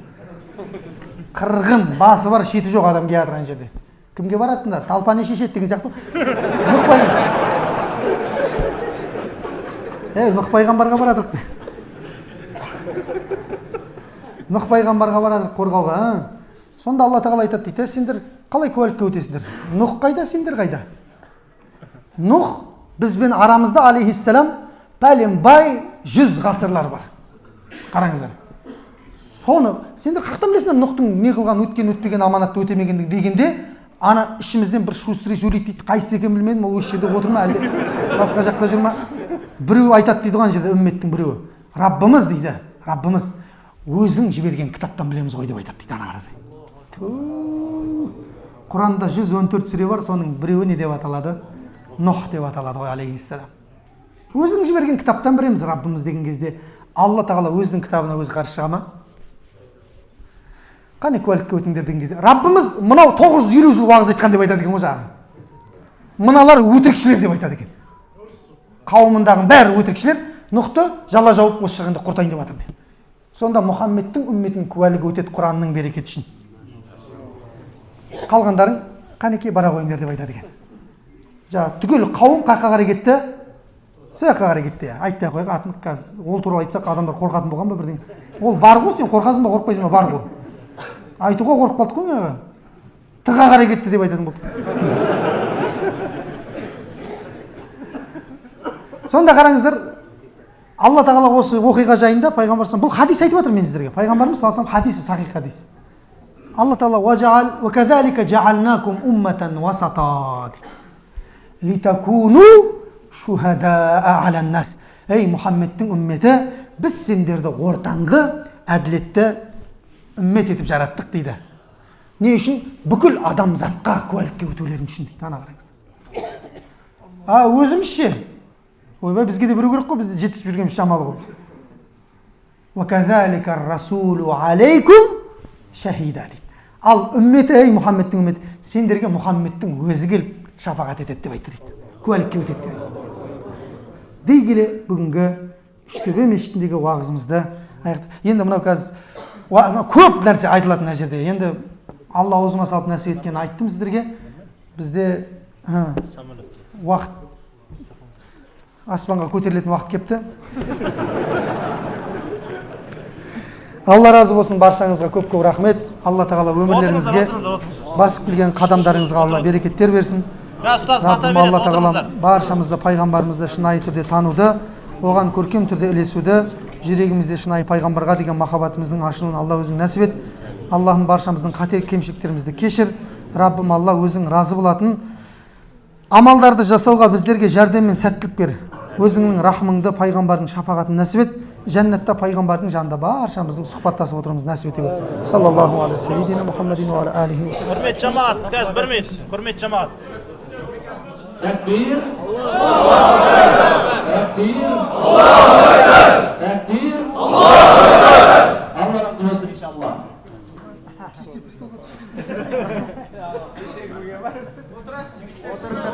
Қырғын, басы бар, шеті жоқ адам келе жатыр ана жерде. Кімге баратсыңдар? Талпа не шешеді деген сияқты. Нұх пайғамбарға барадық. Нұх пайғамбарға барадық қорғауға. Сонда Алла тағала айтады дейді, сендер қалай куәлікке өтесіңдер? Нұх қайда, сендер қайда? Нұх бізбен арамызда алейхиссалам пәленбай 100 ғасырлар бар. Қараңыздар. Соны сендер қақтан білесіңдер Нұхтың не қылған, өткен, өтпеген, аманатты өтемегендігі дегенде, ана ішімізден бір шустрый сөйлейді дейді, қайсысы екен білмедім, ол осы жерде отыр ма, әлде басқа жақта жүр ма? Біреу айтады дейді ғой ана жерде үмметтің біреуі. Раббымыз дейді, Раббымыз өзің жіберген кітаптан білеміз ғой деп айтады дейді ана қарасай. Құранда 114 сүре бар, соның біреуі не деп аталады? Нұх деп аталады ғой алейхиссалам. Өзің жіберген кітаптан білеміз Раббымыз деген кезде Алла тағала өзінің кітабына өзі қарсы шыға ма? Қане куәлікке өтіңдер деген кезде Раббымыз мынау 950 жыл уағыз айтқан деп айтады екен ғой жаңағы. Мыналар өтірікшілер деп айтады екен. Қауымындағы бәрі өтірікшілер, Нұхты жала жауып осы шығында құртайын деп жатыр. Сонда Мұхаммедтің үмметінің куәлігі өтеді Құранның берекеті үшін. қалғандарың қанекей бара қойыңдар деп айтады екен. Жаңағы түгел қауым қаққа қарай кетті, сол жаққа қарай кетті. Айтпай ақ қояйық, атын қазір ол туралы айтсақ адамдар қорқатын болған ба бірдеңе. Ол бар ғой, сен қорқасың ба, қорықпайсың ба, бар ғой. Айтуға қорқып қалдық қой, тыға қарай кетті деп айтатын болдық. Сонда қараңыздар, Алла тағала осы оқиға жайында пайғамбар бұл хадис айтып жатыр мен сіздерге. Пайғамбарымыз саллаллаху алейхи хадисі, сахих хадис. Алла тағала ва казалика жаалнакум умматан васата литакуну шухадаа алан нас. Ей Мұхаммедтің үмметі, біз сендерді ортаңғы әділетті үммет етіп жараттық дейді. Не үшін? Бүкіл адамзатқа куәлікке өтулерің үшін дейді. Ана қараңыздар. Өзімізше ойбай, бізге де біреу керек қой, бізді жетісіп жүргеніміз шамалы ғой. وَكَذَلِكَ الرَّسُولُ عَلَيْكُمْ شَهِيدًا дейді. Ал үмметі, ей Мұхаммедтің үмметі, сендерге Мұхаммедтің өзі келіп шафағат етеді деп айтты дейді. Куәлікке өтеді деп айтты. Дей келе бүгінгі Үштөбе мешітіндегі уағызымызды аяқтадық. Енді мынау қазір көп нәрсе айтылатын мына жерде. Енді Алла аузыма салып нәсіп еткенін айттым сіздерге. Бізде уақыт аспанға көтерілетін уақыт кепті. Алла разы болсын, баршаңызға көп-көп рахмет. Алла тағала өмірлеріңізге, басып келген қадамдарыңызға Алла берекеттер берсін. Раббым Алла тағала баршамызды пайғамбарымызды шынайы түрде тануды, оған көркем түрде ілесуді, жүрегімізде шынайы пайғамбарға деген махаббатымыздың ашылуын Алла өзің нәсіп ет. Аллахым баршамыздың қатер кемшіліктерімізді кешір. Раббым Алла өзің разы болатын амалдарды жасауға біздерге жәрдем мен сәттілік бер. Өзіңнің рахмыңды, пайғамбардың шапағатын нәсіп ет. Жәннатта пайғамбардың жанында баршамыздың сұхбаттасып отыруымыз нәсіп ете гөр. Саллаллаху алейхи сейдина Мұхаммадин ва алейхи. Құрмет жамаат, қазір бір минут. Құрмет жамаат. Takbir. Allahu Ekber. Takbir. Allahu Ekber. Takbir. Allahu Ekber. Allah razı olsun inşallah. Oturun da